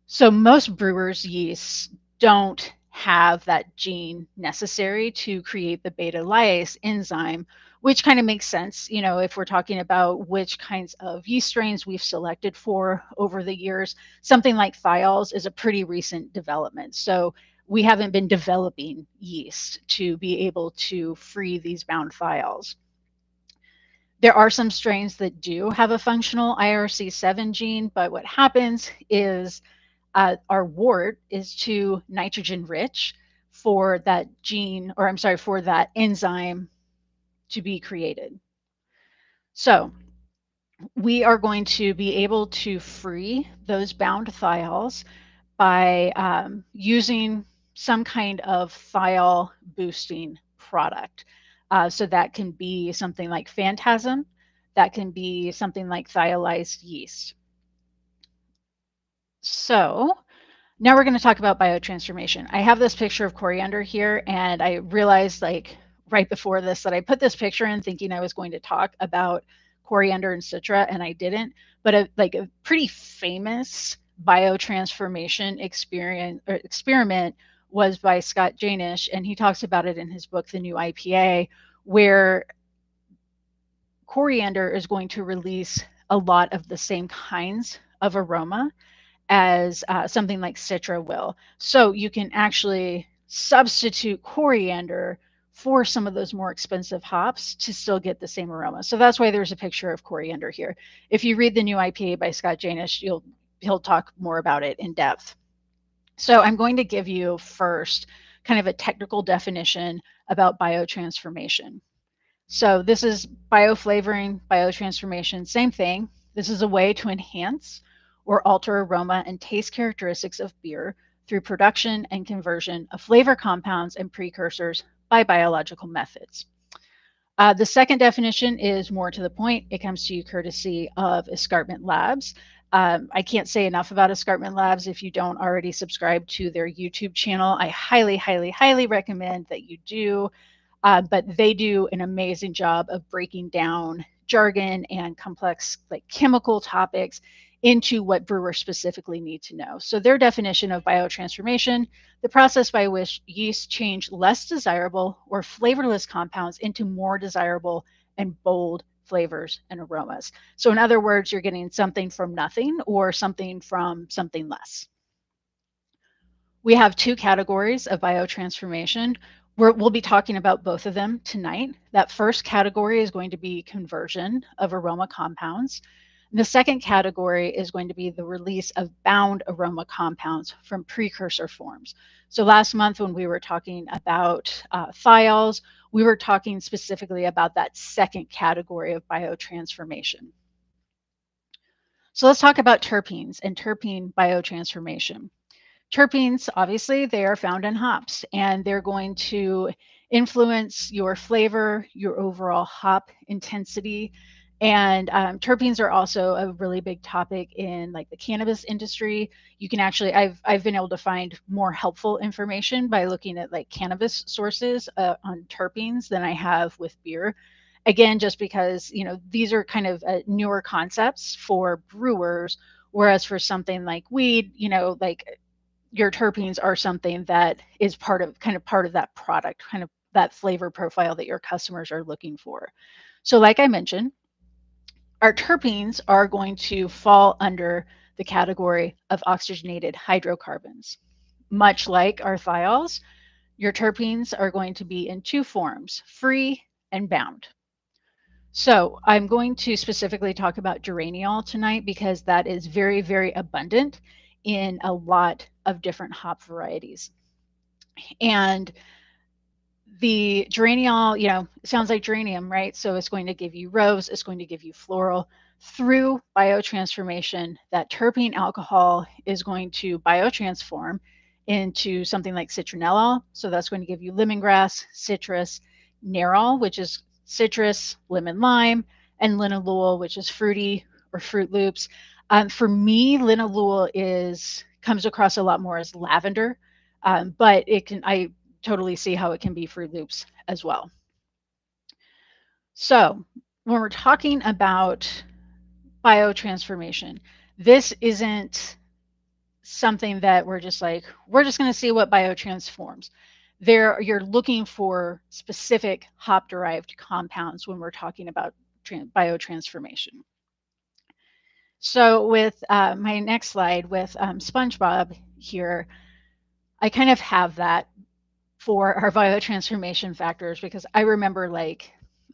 So most brewers' yeasts don't have that gene necessary to create the beta lyase enzyme, which kind of makes sense, if we're talking about which kinds of yeast strains we've selected for over the years. Something like thiols is a pretty recent development. So we haven't been developing yeast to be able to free these bound thiols. There are some strains that do have a functional IRC7 gene, but what happens is our wort is too nitrogen rich for that gene, or I'm sorry, for that enzyme to be created. So we are going to be able to free those bound thiols by using some kind of thiol boosting product. So that can be something like phantasm, that can be something like thiolized yeast. So now we're going to talk about biotransformation. I have this picture of coriander here, and I realized like right before this that I put this picture in thinking I was going to talk about coriander and citra, and I didn't. But a pretty famous biotransformation experiment was by Scott Janisch, and he talks about it in his book, The New IPA, where coriander is going to release a lot of the same kinds of aroma as something like citra will. So you can actually substitute coriander for some of those more expensive hops to still get the same aroma. So that's why there's a picture of coriander here. If you read The New IPA by Scott Janisch, he'll talk more about it in depth. So I'm going to give you first kind of a technical definition about biotransformation. So this is bioflavoring, biotransformation, same thing. This is a way to enhance or alter aroma and taste characteristics of beer through production and conversion of flavor compounds and precursors by biological methods. The second definition is more to the point. It comes to you courtesy of Escarpment Labs. I can't say enough about Escarpment Labs. If you don't already subscribe to their YouTube channel, I highly, highly, highly recommend that you do. But they do an amazing job of breaking down jargon and complex like chemical topics into what brewers specifically need to know. So their definition of biotransformation, the process by which yeast change less desirable or flavorless compounds into more desirable and bold flavors and aromas. So in other words, you're getting something from nothing or something from something less. We have two categories of biotransformation. We'll be talking about both of them tonight. That first category is going to be conversion of aroma compounds. And the second category is going to be the release of bound aroma compounds from precursor forms. So last month when we were talking about thiols, we were talking specifically about that second category of biotransformation. So let's talk about terpenes and terpene biotransformation. Terpenes, obviously, they are found in hops, and they're going to influence your flavor, your overall hop intensity. And terpenes are also a really big topic in like the cannabis industry. You can actually, I've been able to find more helpful information by looking at like cannabis sources on terpenes than I have with beer. Again, just because these are kind of newer concepts for brewers, whereas for something like weed, like your terpenes are something that is part of that product, kind of that flavor profile that your customers are looking for. So like I mentioned, our terpenes are going to fall under the category of oxygenated hydrocarbons. Much like our thiols, your terpenes are going to be in two forms, free and bound. So I'm going to specifically talk about geraniol tonight because that is very, very abundant in a lot of different hop varieties. And the geraniol, sounds like geranium, right? So it's going to give you rose, it's going to give you floral. Through biotransformation, that terpene alcohol is going to biotransform into something like citronellol. So that's going to give you lemongrass, citrus, nerol, which is citrus, lemon lime, and linalool, which is fruity or Fruit Loops. For me, linalool comes across a lot more as lavender, but I totally see how it can be Fruit Loops as well. So when we're talking about biotransformation, this isn't something that we're just going to see what biotransforms. You're looking for specific hop-derived compounds when we're talking about biotransformation. So with my next slide with SpongeBob here, I kind of have that for our biotransformation factors because I remember I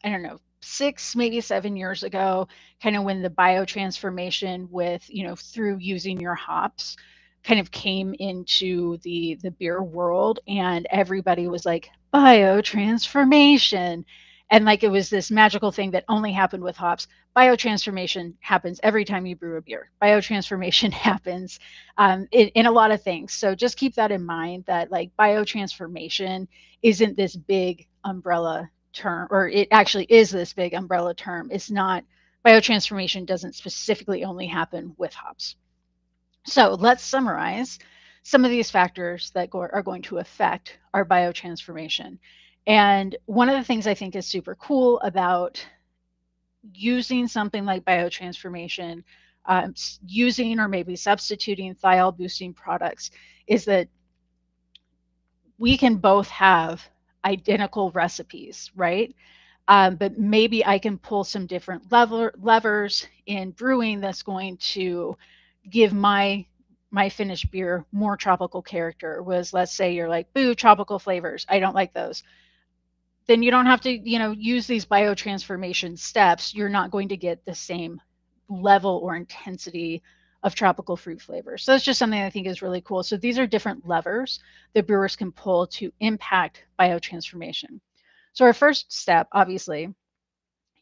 don't know, 6, maybe 7 years ago, kind of when the biotransformation with, through using your hops kind of came into the beer world, and everybody was like, biotransformation. And like it was this magical thing that only happened with hops. Biotransformation happens every time you brew a beer. Biotransformation happens in a lot of things. So just keep that in mind, that like biotransformation isn't this big umbrella term, or it actually is this big umbrella term. It's not, biotransformation doesn't specifically only happen with hops. So let's summarize some of these factors that are going to affect our biotransformation. And one of the things I think is super cool about using something like biotransformation, using or maybe substituting thiol boosting products, is that we can both have identical recipes, right? But maybe I can pull some different levers in brewing that's going to give my finished beer more tropical character. Was, let's say you're like, boo, tropical flavors, I don't like those. Then you don't have to, use these biotransformation steps. You're not going to get the same level or intensity of tropical fruit flavors. So that's just something I think is really cool. So these are different levers that brewers can pull to impact biotransformation. So our first step, obviously,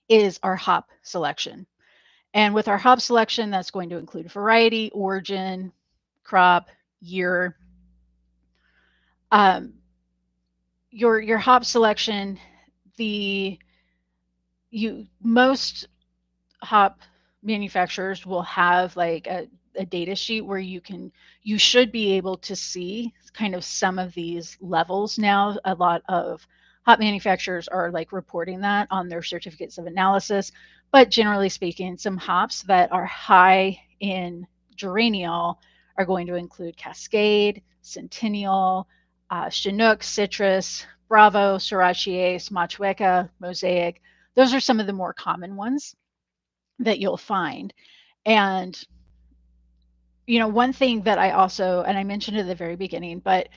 is our hop selection. And with our hop selection, that's going to include variety, origin, crop, year. Um, your hop selection, the you most hop manufacturers will have like a data sheet where you should be able to see kind of some of these levels. Now a lot of hop manufacturers are like reporting that on their certificates of analysis, but generally speaking, some hops that are high in geraniol are going to include Cascade, Centennial, Chinook, Citrus, Bravo, Sriracha, Machueca, Mosaic. Those are some of the more common ones that you'll find. And, one thing that I also, and I mentioned at the very beginning, but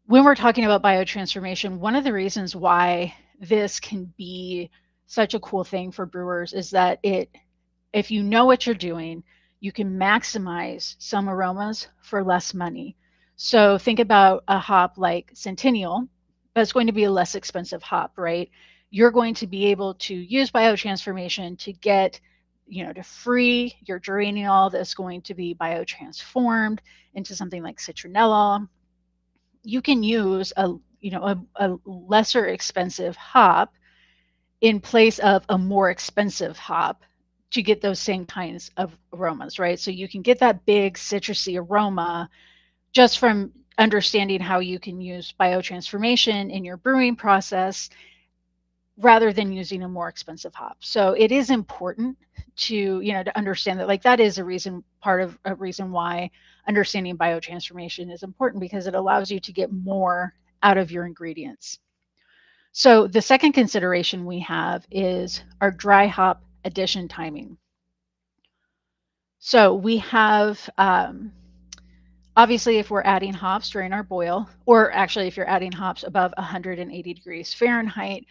when we're talking about biotransformation, one of the reasons why this can be such a cool thing for brewers is that if you know what you're doing, you can maximize some aromas for less money. So think about a hop like Centennial. That's going to be a less expensive hop, right? You're going to be able to use biotransformation to get, to free your geraniol that's going to be biotransformed into something like citronella. You can use a lesser expensive hop in place of a more expensive hop to get those same kinds of aromas, right? So you can get that big citrusy aroma just from understanding how you can use biotransformation in your brewing process rather than using a more expensive hop. So it is important to understand that, like, that is part of a reason why understanding biotransformation is important, because it allows you to get more out of your ingredients. So the second consideration we have is our dry hop addition timing. So we have, obviously, if we're adding hops during our boil, or actually if you're adding hops above 180 degrees Fahrenheit,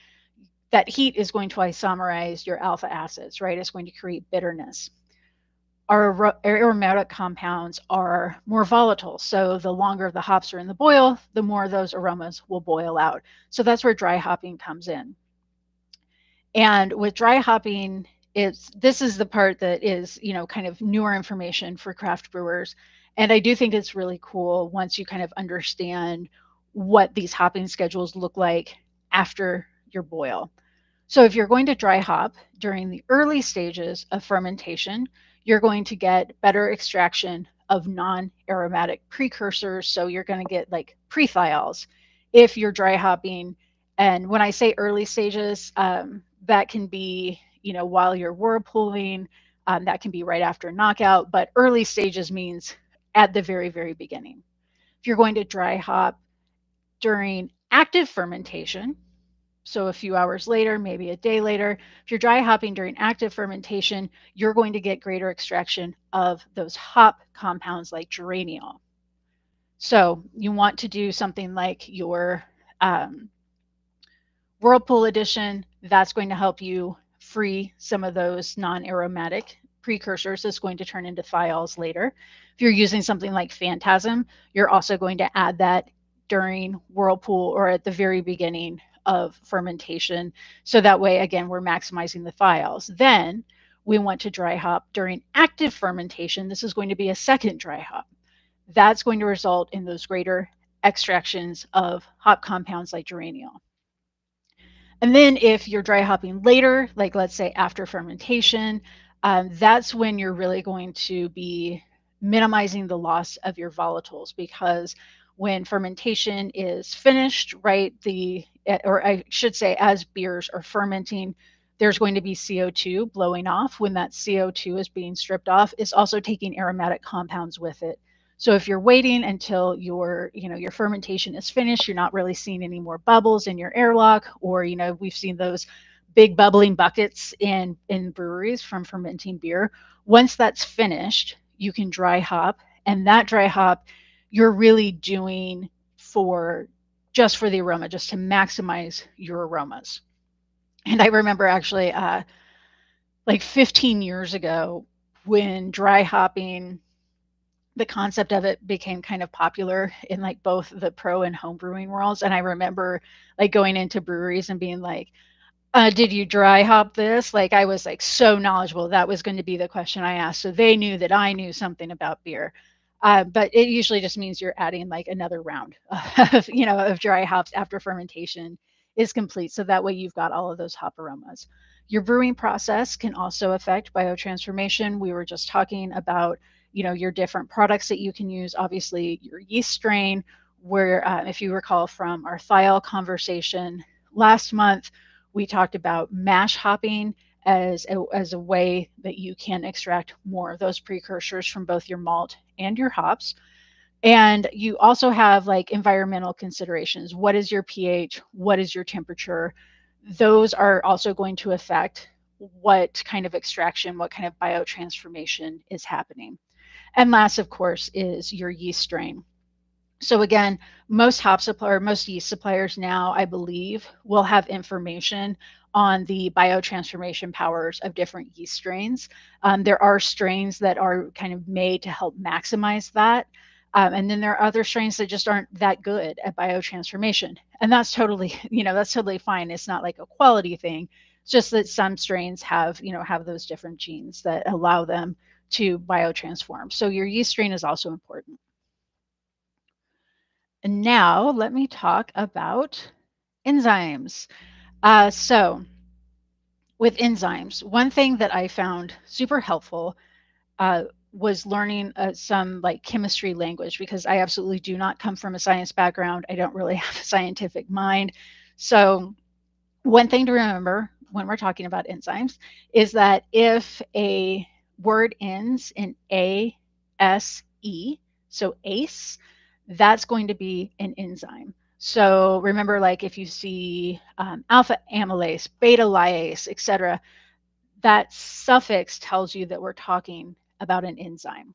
that heat is going to isomerize your alpha acids, right? It's going to create bitterness. Our aromatic compounds are more volatile. So the longer the hops are in the boil, the more those aromas will boil out. So that's where dry hopping comes in. And with dry hopping, this is the part that is, kind of newer information for craft brewers. And I do think it's really cool once you kind of understand what these hopping schedules look like after your boil. So if you're going to dry hop during the early stages of fermentation, you're going to get better extraction of non-aromatic precursors. So you're going to get like prethiols if you're dry hopping. And when I say early stages, that can be, while you're whirlpooling, that can be right after knockout, but early stages means at the very, very beginning. If you're going to dry hop during active fermentation, so a few hours later, maybe a day later, if you're dry hopping during active fermentation, you're going to get greater extraction of those hop compounds like geraniol. So you want to do something like your whirlpool edition. That's going to help you free some of those non-aromatic precursors that's going to turn into thiols later. If you're using something like Phantasm, you're also going to add that during whirlpool or at the very beginning of fermentation. So that way, again, we're maximizing the thiols. Then we want to dry hop during active fermentation. This is going to be a second dry hop. That's going to result in those greater extractions of hop compounds like geraniol. And then if you're dry hopping later, like let's say after fermentation, that's when you're really going to be minimizing the loss of your volatiles, because when fermentation is finished, right, or I should say as beers are fermenting, there's going to be CO2 blowing off. When that CO2 is being stripped off, it's also taking aromatic compounds with it. So if you're waiting until your fermentation is finished, you're not really seeing any more bubbles in your airlock, or we've seen those big bubbling buckets in breweries from fermenting beer. Once that's finished, you can dry hop, and that dry hop you're really doing just for the aroma, just to maximize your aromas. And I remember actually like 15 years ago when dry hopping, the concept of it became kind of popular in like both the pro and home brewing worlds. And I remember like going into breweries and being like, did you dry hop this? Like I was like so knowledgeable. That was going to be the question I asked. So they knew that I knew something about beer. But it usually just means you're adding like another round of dry hops after fermentation is complete. So that way you've got all of those hop aromas. Your brewing process can also affect biotransformation. We were just talking about, your different products that you can use. Obviously, your yeast strain, where if you recall from our thiol conversation last month, we talked about mash hopping as a way that you can extract more of those precursors from both your malt and your hops. And you also have like environmental considerations. What is your pH? What is your temperature? Those are also going to affect what kind of extraction, what kind of biotransformation is happening. And last, of course, is your yeast strain. So again, most yeast suppliers now, I believe, will have information on the biotransformation powers of different yeast strains. There are strains that are kind of made to help maximize that. And then there are other strains that just aren't that good at biotransformation. And that's totally, that's totally fine. It's not like a quality thing. It's just that some strains have those different genes that allow them to biotransform. So your yeast strain is also important. And now let me talk about enzymes. So with enzymes, one thing that I found super helpful was learning some like chemistry language, because I absolutely do not come from a science background. I don't really have a scientific mind. So one thing to remember when we're talking about enzymes is that if a word ends in A-S-E, so ACE, that's going to be an enzyme. So remember, like if you see alpha amylase, beta lyase, etc., that suffix tells you that we're talking about an enzyme.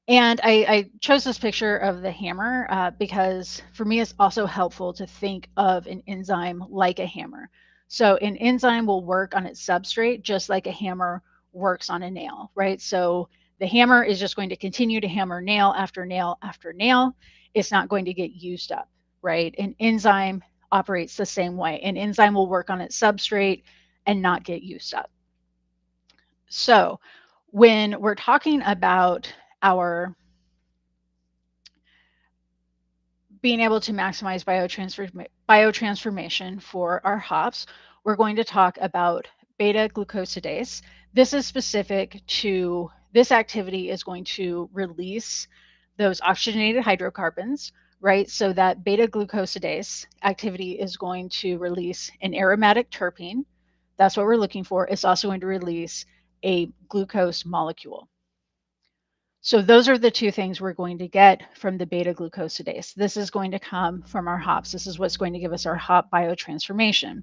And I chose this picture of the hammer because for me, it's also helpful to think of an enzyme like a hammer. So an enzyme will work on its substrate just like a hammer works on a nail, right? So the hammer is just going to continue to hammer nail after nail after nail. It's not going to get used up, right? An enzyme operates the same way. An enzyme will work on its substrate and not get used up. So when we're talking about our being able to maximize biotransformation for our hops, we're going to talk about beta glucosidase. This is specific to this activity is going to release those oxygenated hydrocarbons, right? So that beta glucosidase activity is going to release an aromatic terpene. That's what we're looking for. It's also going to release a glucose molecule. So those are the two things we're going to get from the beta glucosidase. This is going to come from our hops. This is what's going to give us our hop biotransformation.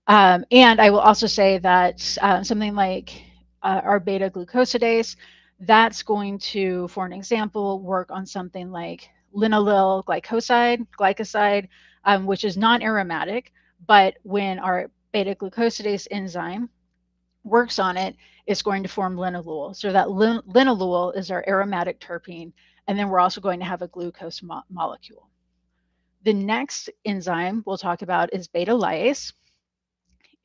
And I will also say that something like our beta glucosidase, that's going to, for an example, work on something like linaloyl glycoside, which is non-aromatic, but when our beta glucosidase enzyme works on it, it's going to form linalool. So that linalool is our aromatic terpene, and then we're also going to have a glucose molecule. The next enzyme we'll talk about is beta lyase,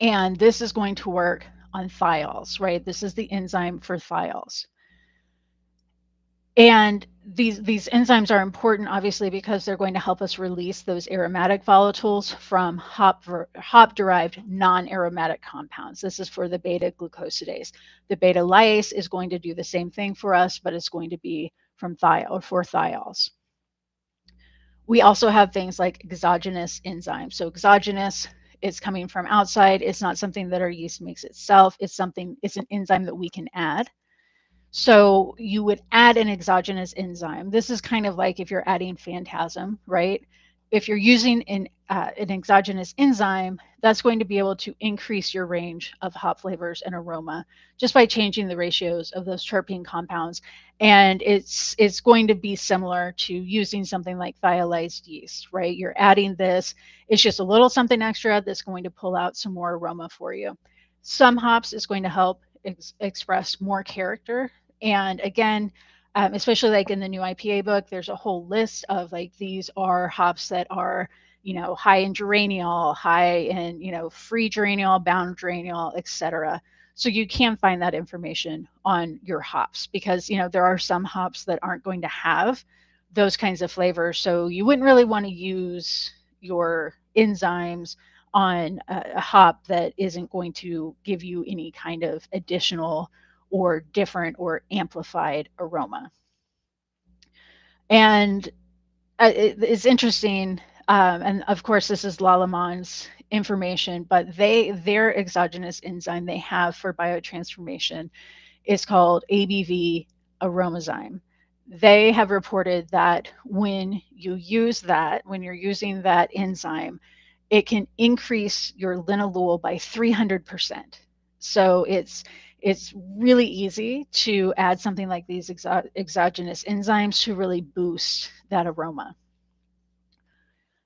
and this is going to work on thiols, right? This is the enzyme for thiols. And these enzymes are important, obviously, because they're going to help us release those aromatic volatiles from hop-derived non-aromatic compounds. This is for the beta glucosidase. The beta lyase is going to do the same thing for us, but it's going to be from for thiols. We also have things like exogenous enzymes. So exogenous, it's coming from outside. It's not something that our yeast makes itself. It's an enzyme that we can add. So you would add an exogenous enzyme. This is kind of like if you're adding phantasm, right? If you're using an exogenous enzyme, that's going to be able to increase your range of hop flavors and aroma just by changing the ratios of those terpene compounds. And it's going to be similar to using something like thiolized yeast, right? You're adding this. It's just a little something extra that's going to pull out some more aroma for you. Some hops is going to help express more character. And again, especially like in the new IPA book, there's a whole list of like these are hops that are, high in geraniol, high in, free geraniol, bound geraniol, etc. So you can find that information on your hops because, there are some hops that aren't going to have those kinds of flavors. So you wouldn't really want to use your enzymes on a hop that isn't going to give you any kind of additional or different or amplified aroma. And it's interesting, and of course this is Lallemand information, but their exogenous enzyme they have for biotransformation is called ABV aromazyme. They have reported that when you're using that enzyme, it can increase your linalool by 300%. So it's really easy to add something like these exogenous enzymes to really boost that aroma.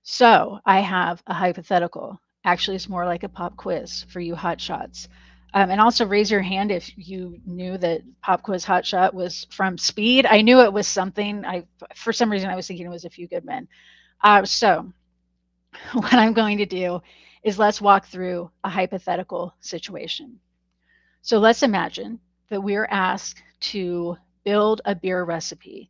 So I have a hypothetical. Actually, it's more like a pop quiz for you hotshots. And also raise your hand if you knew that Pop Quiz Hotshot was from Speed. I knew it was something. For some reason, I was thinking it was A Few Good Men. So what I'm going to do is let's walk through a hypothetical situation. So let's imagine that we're asked to build a beer recipe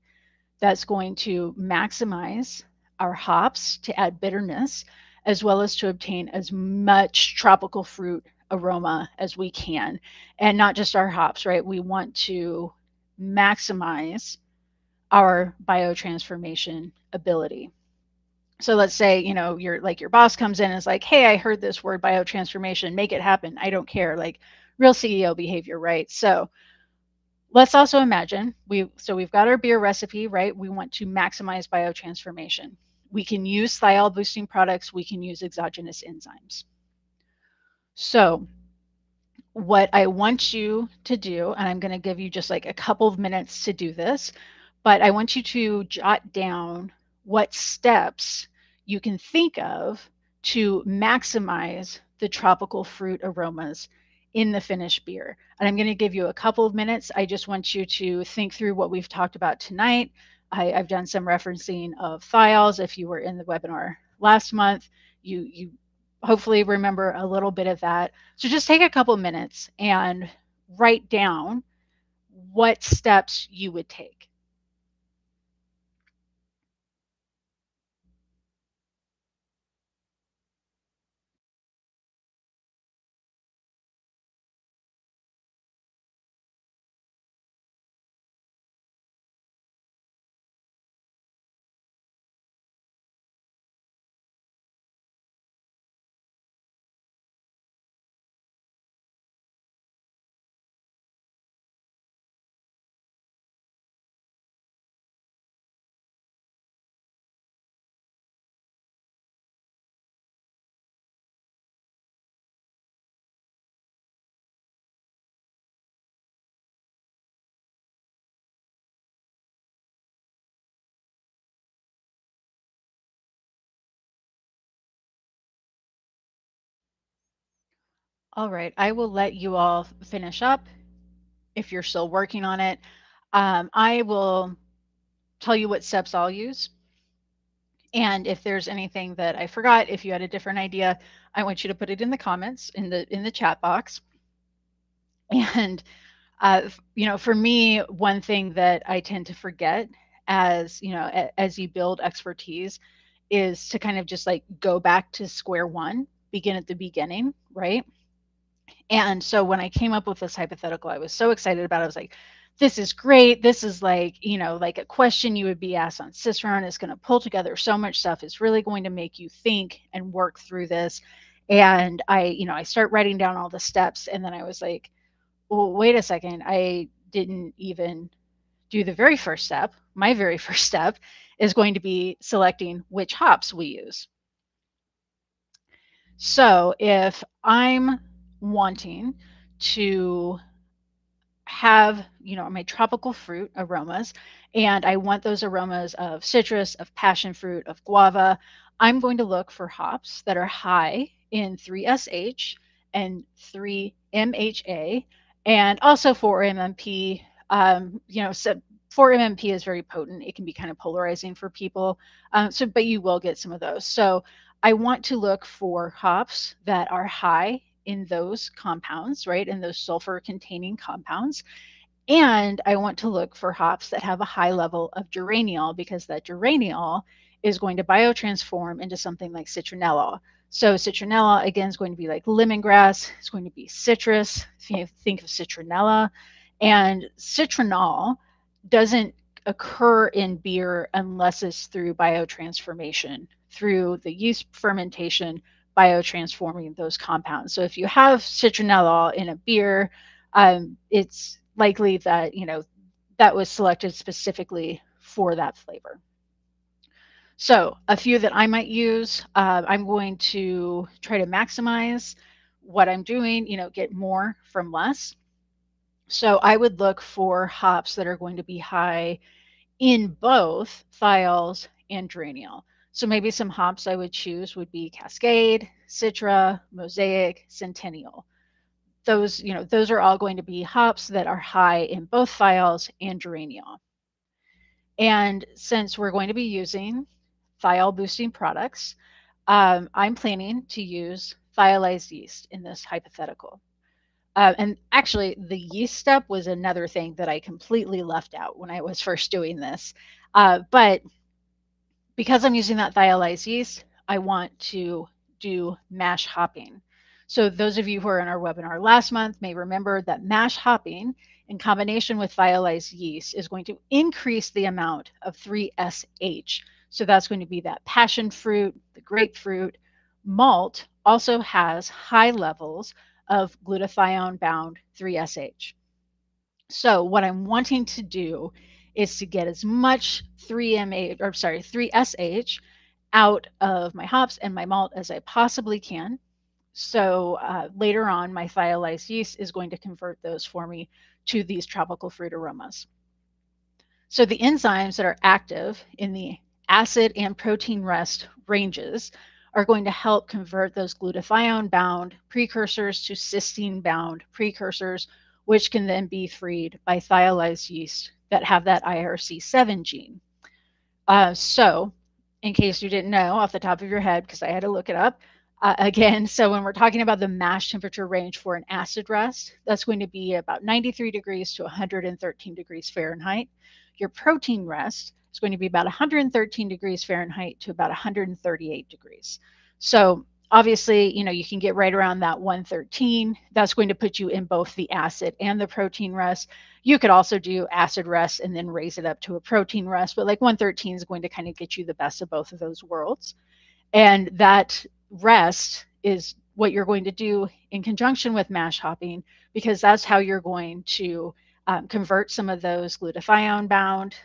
that's going to maximize our hops to add bitterness, as well as to obtain as much tropical fruit aroma as we can. And not just our hops, right? We want to maximize our biotransformation ability. So let's say, your boss comes in and is like, hey, I heard this word biotransformation, make it happen. I don't care. Like real CEO behavior, right? So let's also imagine we've got our beer recipe, right? We want to maximize biotransformation. We can use thiol boosting products. We can use exogenous enzymes. So what I want you to do, and I'm going to give you just like a couple of minutes to do this, but I want you to jot down what steps you can think of to maximize the tropical fruit aromas in the finished beer. And I'm going to give you a couple of minutes. I just want you to think through what we've talked about tonight. I've done some referencing of thiols. If you were in the webinar last month, you hopefully remember a little bit of that. So just take a couple minutes and write down what steps you would take. All right, I will let you all finish up if you're still working on it. I will tell you what steps I'll use. And if there's anything that I forgot, if you had a different idea, I want you to put it in the comments in the chat box. And for me, one thing that I tend to forget as as you build expertise is to kind of just like go back to square one, begin at the beginning, right? And so when I came up with this hypothetical, I was so excited about it. I was like, this is great. This is like, like a question you would be asked on Cicerone. It's going to pull together so much stuff. It's really going to make you think and work through this. And I start writing down all the steps. And then I was like, well, wait a second. I didn't even do the very first step. My very first step is going to be selecting which hops we use. So if I'm wanting to have, my tropical fruit aromas, and I want those aromas of citrus, of passion fruit, of guava, I'm going to look for hops that are high in 3SH and 3MHA, and also 4-MMP. So 4-MMP is very potent. It can be kind of polarizing for people. But you will get some of those. So I want to look for hops that are high in those compounds, right? In those sulfur containing compounds. And I want to look for hops that have a high level of geraniol, because that geraniol is going to biotransform into something like citronella. So citronella, again, is going to be like lemongrass. It's going to be citrus, if you think of citronella. And citronol doesn't occur in beer unless it's through biotransformation, through the yeast fermentation, biotransforming those compounds. So if you have citronella in a beer, it's likely that that was selected specifically for that flavor. So a few that I might use, I'm going to try to maximize what I'm doing, get more from less. So I would look for hops that are going to be high in both thiols and geraniol. So maybe some hops I would choose would be Cascade, Citra, Mosaic, Centennial. Those are all going to be hops that are high in both thiols and geraniol. And since we're going to be using thiol boosting products, I'm planning to use thiolized yeast in this hypothetical. And actually, the yeast step was another thing that I completely left out when I was first doing this. But because I'm using that thiolized yeast, I want to do mash hopping. So those of you who are in our webinar last month may remember that mash hopping in combination with thiolized yeast is going to increase the amount of 3SH. So that's going to be that passion fruit, the grapefruit. Malt also has high levels of glutathione bound 3SH. So what I'm wanting to do is to get as much 3SH out of my hops and my malt as I possibly can. So later on, my thiolized yeast is going to convert those for me to these tropical fruit aromas. So the enzymes that are active in the acid and protein rest ranges are going to help convert those glutathione-bound precursors to cysteine-bound precursors, which can then be freed by thiolized yeast that have that IRC7 gene. So in case you didn't know off the top of your head, because I had to look it up, again, so when we're talking about the mash temperature range for an acid rest, that's going to be about 93 degrees to 113 degrees Fahrenheit. Your protein rest is going to be about 113 degrees Fahrenheit to about 138 degrees. So obviously, you can get right around that 113. That's going to put you in both the acid and the protein rest. You could also do acid rest and then raise it up to a protein rest, but like 113 is going to kind of get you the best of both of those worlds. And that rest is what you're going to do in conjunction with mash hopping, because that's how you're going to convert some of those glutathione bound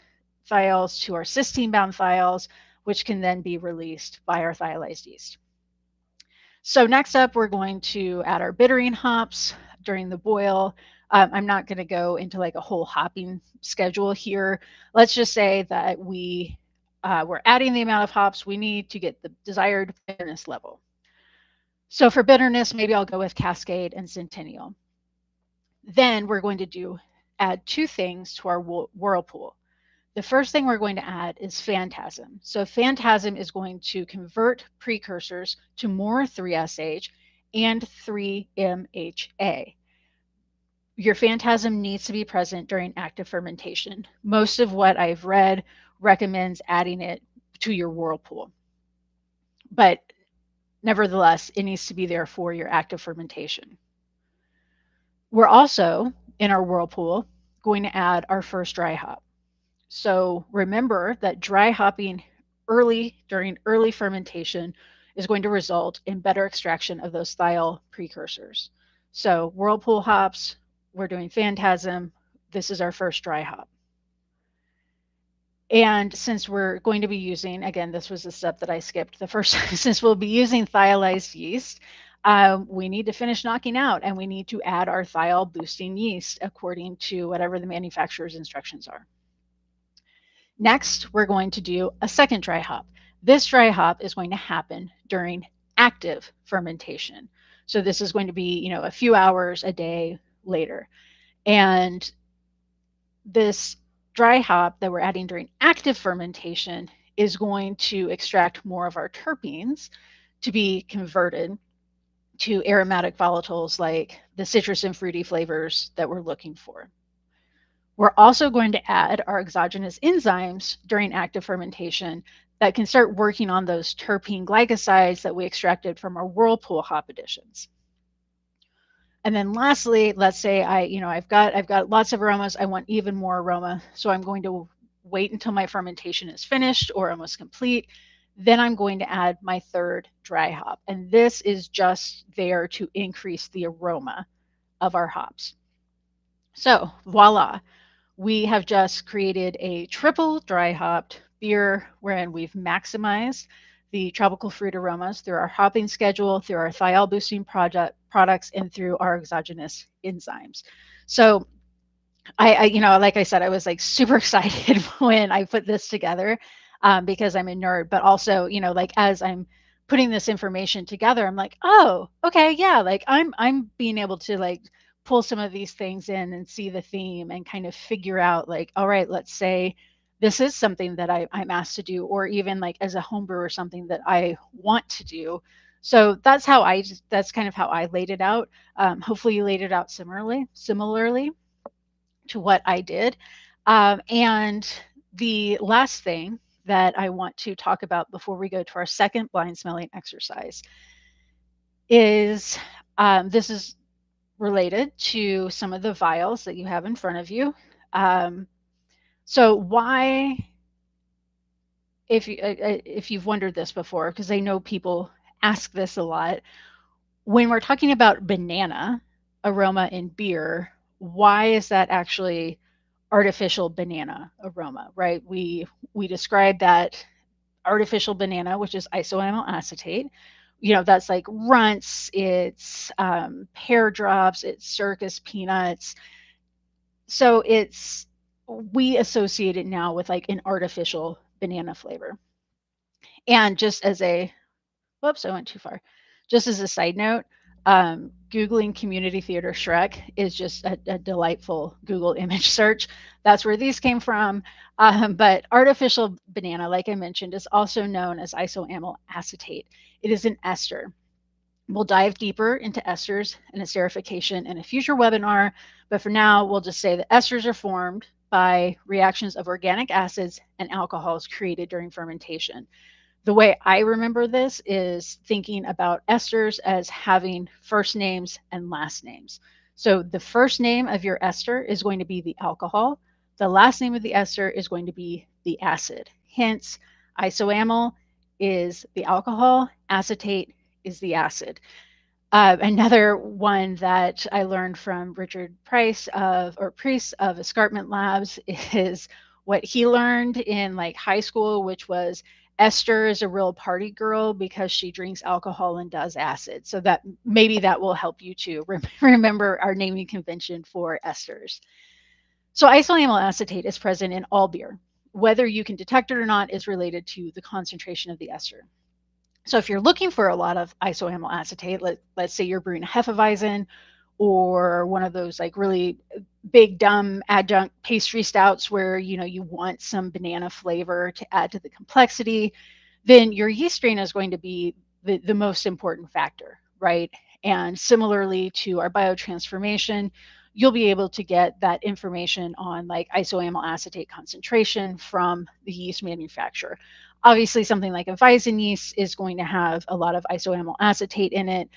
thiols to our cysteine bound thiols, which can then be released by our thiolized yeast. So next up, we're going to add our bittering hops during the boil. I'm not going to go into like a whole hopping schedule here. Let's just say that we're adding the amount of hops we need to get the desired bitterness level. So for bitterness, maybe I'll go with Cascade and Centennial. Then we're going to add two things to our whirlpool. The first thing we're going to add is phantasm. So phantasm is going to convert precursors to more 3SH and 3MHA. Your phantasm needs to be present during active fermentation. Most of what I've read recommends adding it to your whirlpool. But nevertheless, it needs to be there for your active fermentation. We're also, in our whirlpool, going to add our first dry hop. So remember that dry hopping during early fermentation is going to result in better extraction of those thiol precursors. So whirlpool hops, we're doing phantasm. This is our first dry hop. And since we're going to be using, again, this was a step that I skipped the first time, since we'll be using thiolized yeast, we need to finish knocking out and we need to add our thiol boosting yeast according to whatever the manufacturer's instructions are. Next, we're going to do a second dry hop. This dry hop is going to happen during active fermentation. So this is going to be, a few hours a day later. And this dry hop that we're adding during active fermentation is going to extract more of our terpenes to be converted to aromatic volatiles like the citrus and fruity flavors that we're looking for. We're also going to add our exogenous enzymes during active fermentation that can start working on those terpene glycosides that we extracted from our whirlpool hop additions. And then lastly, let's say I've got lots of aromas. I want even more aroma. So I'm going to wait until my fermentation is finished or almost complete. Then I'm going to add my third dry hop. And this is just there to increase the aroma of our hops. So voila, we have just created a triple dry hopped beer wherein we've maximized the tropical fruit aromas through our hopping schedule, through our thiol boosting products, and through our exogenous enzymes. So like I said, I was like super excited when I put this together because I'm a nerd, but also, like as I'm putting this information together, I'm like, oh, okay, yeah, like I'm being able to like pull some of these things in and see the theme and kind of figure out like, all right, let's say this is something that I'm asked to do, or even like as a homebrew or something that I want to do. So that's kind of how I laid it out. Hopefully you laid it out similarly to what I did. And the last thing that I want to talk about before we go to our second blind smelling exercise is this is related to some of the vials that you have in front of you. So why, if you've wondered this before, because I know people ask this a lot, when we're talking about banana aroma in beer, why is that actually artificial banana aroma, right? We describe that artificial banana, which is isoamyl acetate. That's like runts, it's pear drops, it's circus peanuts. So we associate it now with like an artificial banana flavor. And just as a whoops, I went too far. Just as a side note, Googling community theater Shrek is just a delightful Google image search. That's where these came from. But artificial banana, like I mentioned, is also known as isoamyl acetate. It is an ester. We'll dive deeper into esters and esterification in a future webinar, but for now, we'll just say that esters are formed by reactions of organic acids and alcohols created during fermentation. The way I remember this is thinking about esters as having first names and last names. So the first name of your ester is going to be the alcohol. The last name of the ester is going to be the acid. Hence, isoamyl is the alcohol, acetate is the acid. Another one that I learned from Richard Price of Escarpment Labs is what he learned in like high school, which was Esther is a real party girl because she drinks alcohol and does acid. So that maybe that will help you to remember our naming convention for esters. So isoamyl acetate is present in all beer. Whether you can detect it or not is related to the concentration of the ester. So if you're looking for a lot of isoamyl acetate, let's say you're brewing a Hefeweizen or one of those like really big dumb adjunct pastry stouts where you want some banana flavor to add to the complexity, then your yeast strain is going to be the most important factor, right? And similarly to our biotransformation, you'll be able to get that information on like isoamyl acetate concentration from the yeast manufacturer. Obviously, something like a Weizen yeast is going to have a lot of isoamyl acetate in it.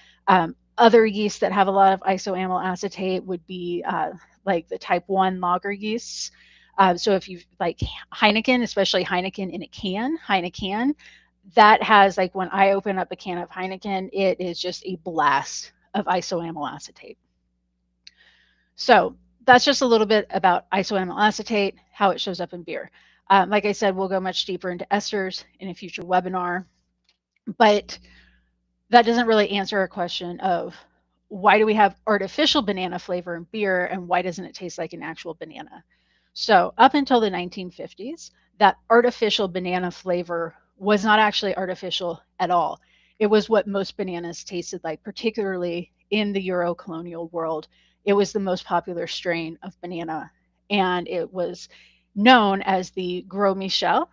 Other yeasts that have a lot of isoamyl acetate would be like the type 1 lager yeasts. So if you like Heineken, especially Heineken in a can, Heineken, that has like when I open up a can of Heineken, it is just a blast of isoamyl acetate. So that's just a little bit about isoamyl acetate, how it shows up in beer. Like I said, we'll go much deeper into esters in a future webinar, but that doesn't really answer a question of why do we have artificial banana flavor in beer and why doesn't it taste like an actual banana? So up until the 1950s, that artificial banana flavor was not actually artificial at all. It was what most bananas tasted like, particularly in the Euro-colonial world. It was the most popular strain of banana, and it was known as the Gros Michel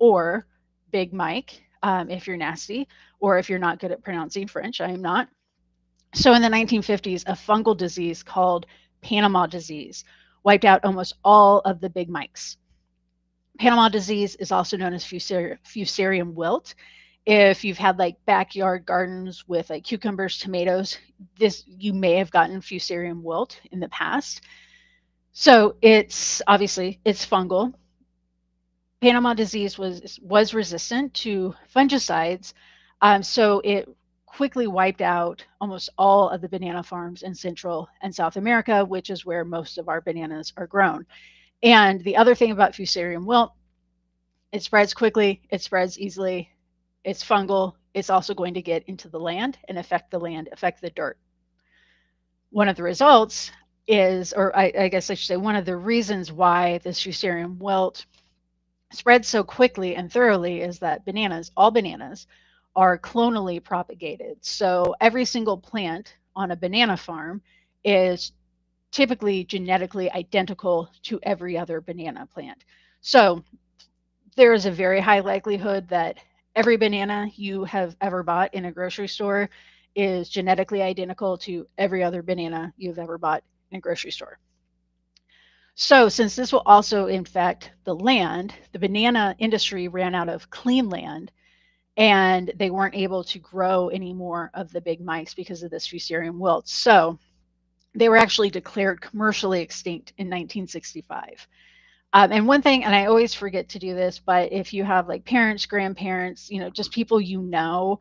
or Big Mike, if you're nasty, or if you're not good at pronouncing French. I am not. So in the 1950s, a fungal disease called Panama disease wiped out almost all of the Big Mikes. Panama disease is also known as fusarium wilt. If you've had like backyard gardens with like cucumbers, tomatoes, you may have gotten fusarium wilt in the past. So it's fungal. Panama disease was resistant to fungicides, so it quickly wiped out almost all of the banana farms in Central and South America, which is where most of our bananas are grown. And the other thing about fusarium wilt, it spreads quickly, it spreads easily, it's fungal, it's also going to get into the land and affect the dirt. One of the results is, or I guess I should say, one of the reasons why this fusarium wilt spreads so quickly and thoroughly is that all bananas, are clonally propagated. So every single plant on a banana farm is typically genetically identical to every other banana plant. So there is a very high likelihood that every banana you have ever bought in a grocery store is genetically identical to every other banana you've ever bought in a grocery store. So since this will also infect the land, the banana industry ran out of clean land and they weren't able to grow any more of the Big Mikes because of this fusarium wilt. So they were actually declared commercially extinct in 1965. And one thing, and I always forget to do this, but if you have like parents, grandparents, just people who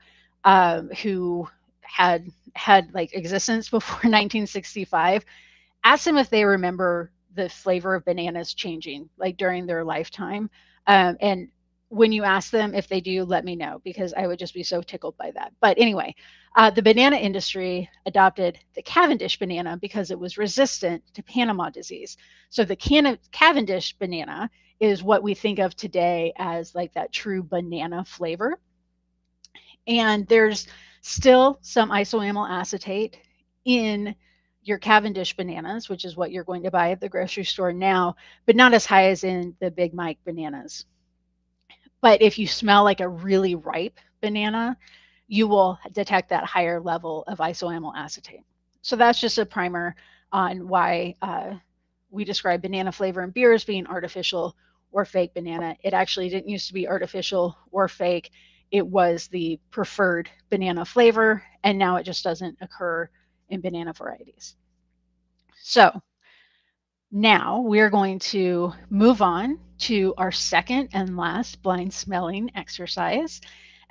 had like existence before 1965, ask them if they remember the flavor of bananas changing like during their lifetime. And when you ask them if they do, let me know because I would just be so tickled by that. But anyway, the banana industry adopted the Cavendish banana because it was resistant to Panama disease. So the Cavendish banana is what we think of today as like that true banana flavor. And there's still some isoamyl acetate in your Cavendish bananas, which is what you're going to buy at the grocery store now, but not as high as in the Big Mike bananas. But if you smell like a really ripe banana, you will detect that higher level of isoamyl acetate. So that's just a primer on why we describe banana flavor in beer as being artificial or fake banana. It actually didn't used to be artificial or fake. It was the preferred banana flavor, and now it just doesn't occur in banana varieties. So now we're going to move on to our second and last blind smelling exercise.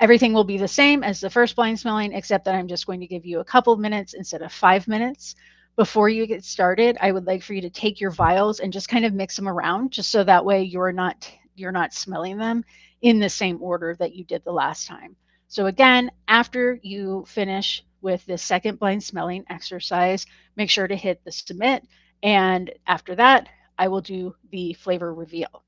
Everything will be the same as the first blind smelling, except that I'm just going to give you a couple minutes instead of 5 minutes. Before you get started, I would like for you to take your vials and just kind of mix them around, just so that way you're not smelling them in the same order that you did the last time. So again, after you finish with the second blind smelling exercise, make sure to hit the submit. And after that, I will do the flavor reveal.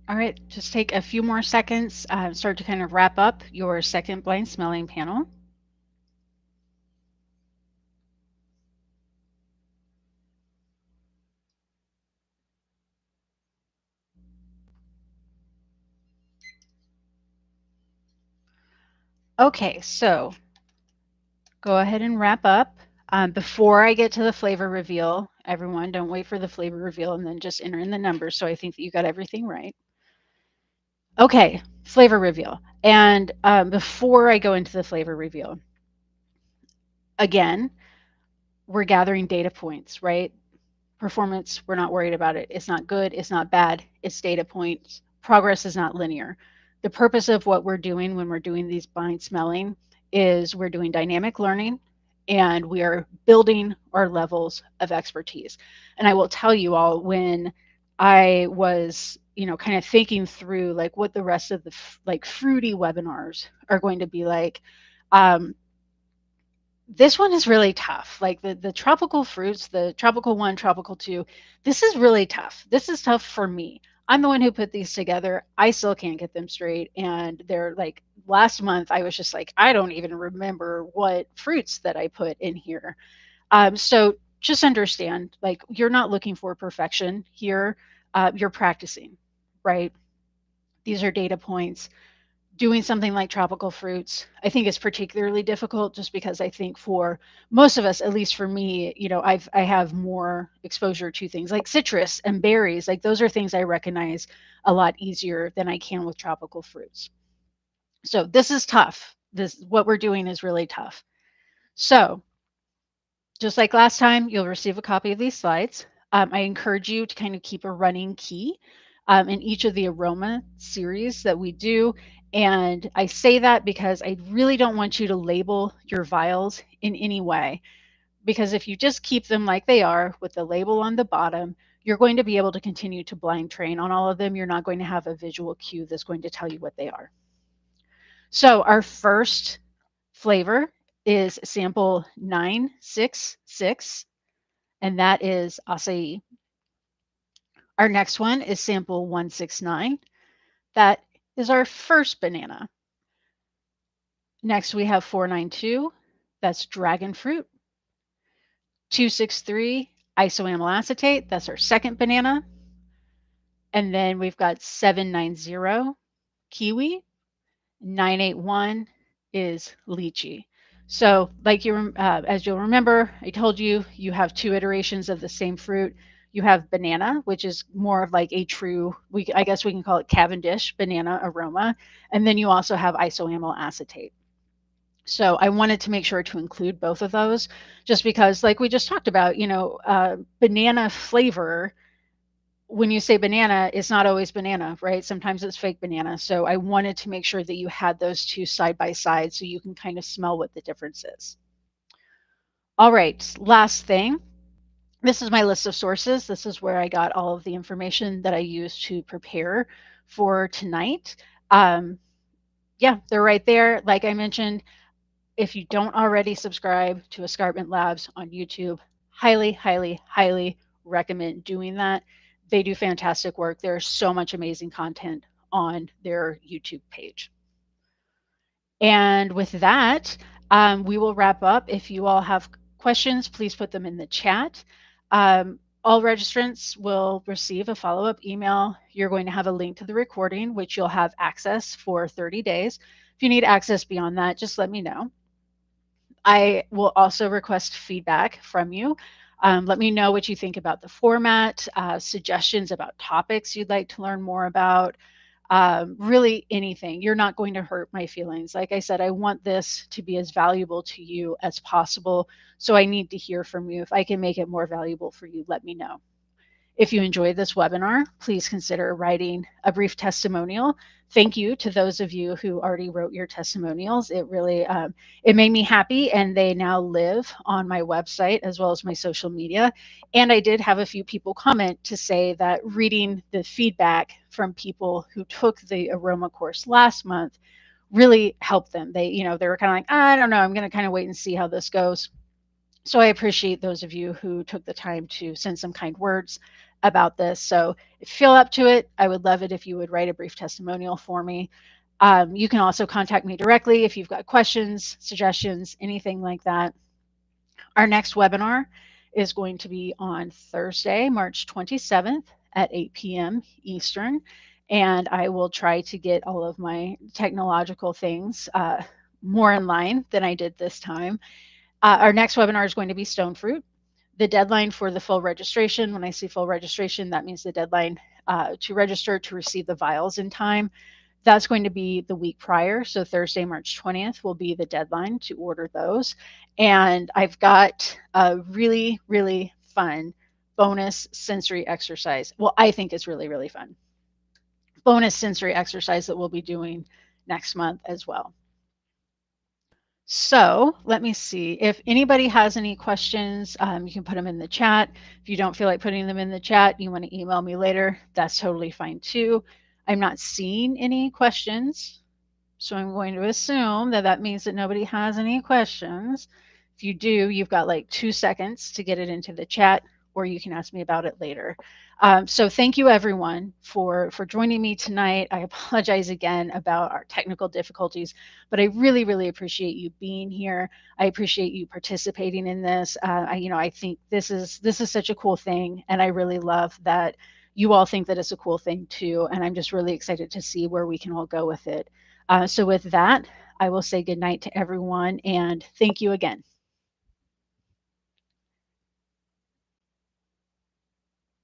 All right, just take a few more seconds, start to kind of wrap up your second blind smelling panel. Okay, so go ahead and wrap up. Before I get to the flavor reveal, everyone, don't wait for the flavor reveal and then just enter in the numbers. So I think that you got everything right. Okay, flavor reveal. And before I go into the flavor reveal, again, we're gathering data points, right? Performance, we're not worried about it. It's not good, it's not bad, it's data points. Progress is not linear. The purpose of what we're doing when we're doing these blind smelling is we're doing dynamic learning and we are building our levels of expertise. And I will tell you all, when I was, kind of thinking through like what the rest of the like fruity webinars are going to be like, um, this one is really tough. Like the tropical fruits, the tropical one, tropical two, this is really tough. This is tough for me. I'm the one who put these together. I still can't get them straight. And they're like last month, I was just like, I don't even remember what fruits that I put in here. So just understand, like, you're not looking for perfection here. You're practicing, right? These are data points. Doing something like tropical fruits, I think is particularly difficult just because I think for most of us, at least for me, I have more exposure to things like citrus and berries. Like those are things I recognize a lot easier than I can with tropical fruits. So this is tough. This what we're doing is really tough. So just like last time, you'll receive a copy of these slides. I encourage you to kind of keep a running key in each of the aroma series that we do. And I say that because I really don't want you to label your vials in any way. Because if you just keep them like they are with the label on the bottom, you're going to be able to continue to blind train on all of them. You're not going to have a visual cue that's going to tell you what they are. So our first flavor is sample 966, and that is acai. Our next one is sample 169. That is our first banana. Next, we have 492. That's dragon fruit. 263, isoamyl acetate. That's our second banana. And then we've got 790, kiwi. 981 is lychee. So, like as you'll remember, I told you, you have two iterations of the same fruit. You have banana, which is more of like a true, I guess we can call it Cavendish banana aroma, and then you also have isoamyl acetate. So I wanted to make sure to include both of those, just because, like we just talked about, banana flavor, when you say banana, it's not always banana, right? Sometimes it's fake banana. So I wanted to make sure that you had those two side by side so you can kind of smell what the difference is. All right, last thing. This is my list of sources. This is where I got all of the information that I used to prepare for tonight. Yeah, they're right there. Like I mentioned, if you don't already subscribe to Escarpment Labs on YouTube, highly, highly, highly recommend doing that. They do fantastic work. There's so much amazing content on their YouTube page. And with that, we will wrap up. If you all have questions, please put them in the chat. All registrants will receive a follow-up email. You're going to have a link to the recording, which you'll have access for 30 days. If you need access beyond that, just let me know. I will also request feedback from you. Let me know what you think about the format, suggestions about topics you'd like to learn more about, really anything. You're not going to hurt my feelings. Like I said, I want this to be as valuable to you as possible. So I need to hear from you. If I can make it more valuable for you, let me know. If you enjoyed this webinar, please consider writing a brief testimonial. Thank you to those of you who already wrote your testimonials. It really, it made me happy, and they now live on my website as well as my social media. And I did have a few people comment to say that reading the feedback from people who took the Aroma course last month really helped them. They were kind of like, I don't know, I'm going to kind of wait and see how this goes. So I appreciate those of you who took the time to send some kind words about this. So if you feel up to it, I would love it if you would write a brief testimonial for me. You can also contact me directly if you've got questions, suggestions, anything like that. Our next webinar is going to be on Thursday, March 27th at 8 p.m. Eastern. And I will try to get all of my technological things more in line than I did this time. Our next webinar is going to be stone fruit. The deadline for the full registration, when I say full registration, that means the deadline to register to receive the vials in time. That's going to be the week prior. So Thursday, March 20th will be the deadline to order those. And I've got a really, really fun bonus sensory exercise. Well, I think it's really, really fun. Bonus sensory exercise that we'll be doing next month as well. So let me see if anybody has any questions. You can put them in the chat. If you don't feel like putting them in the chat, you want to email me later, that's totally fine too. I'm not seeing any questions, so I'm going to assume that that means that nobody has any questions. If you do, you've got like 2 seconds to get it into the chat, or you can ask me about it later. So thank you everyone for joining me tonight. I apologize again about our technical difficulties, but I really, really appreciate you being here. I appreciate you participating in this. I think this is such a cool thing, and I really love that you all think that it's a cool thing too. And I'm just really excited to see where we can all go with it. So with that, I will say good night to everyone and thank you again.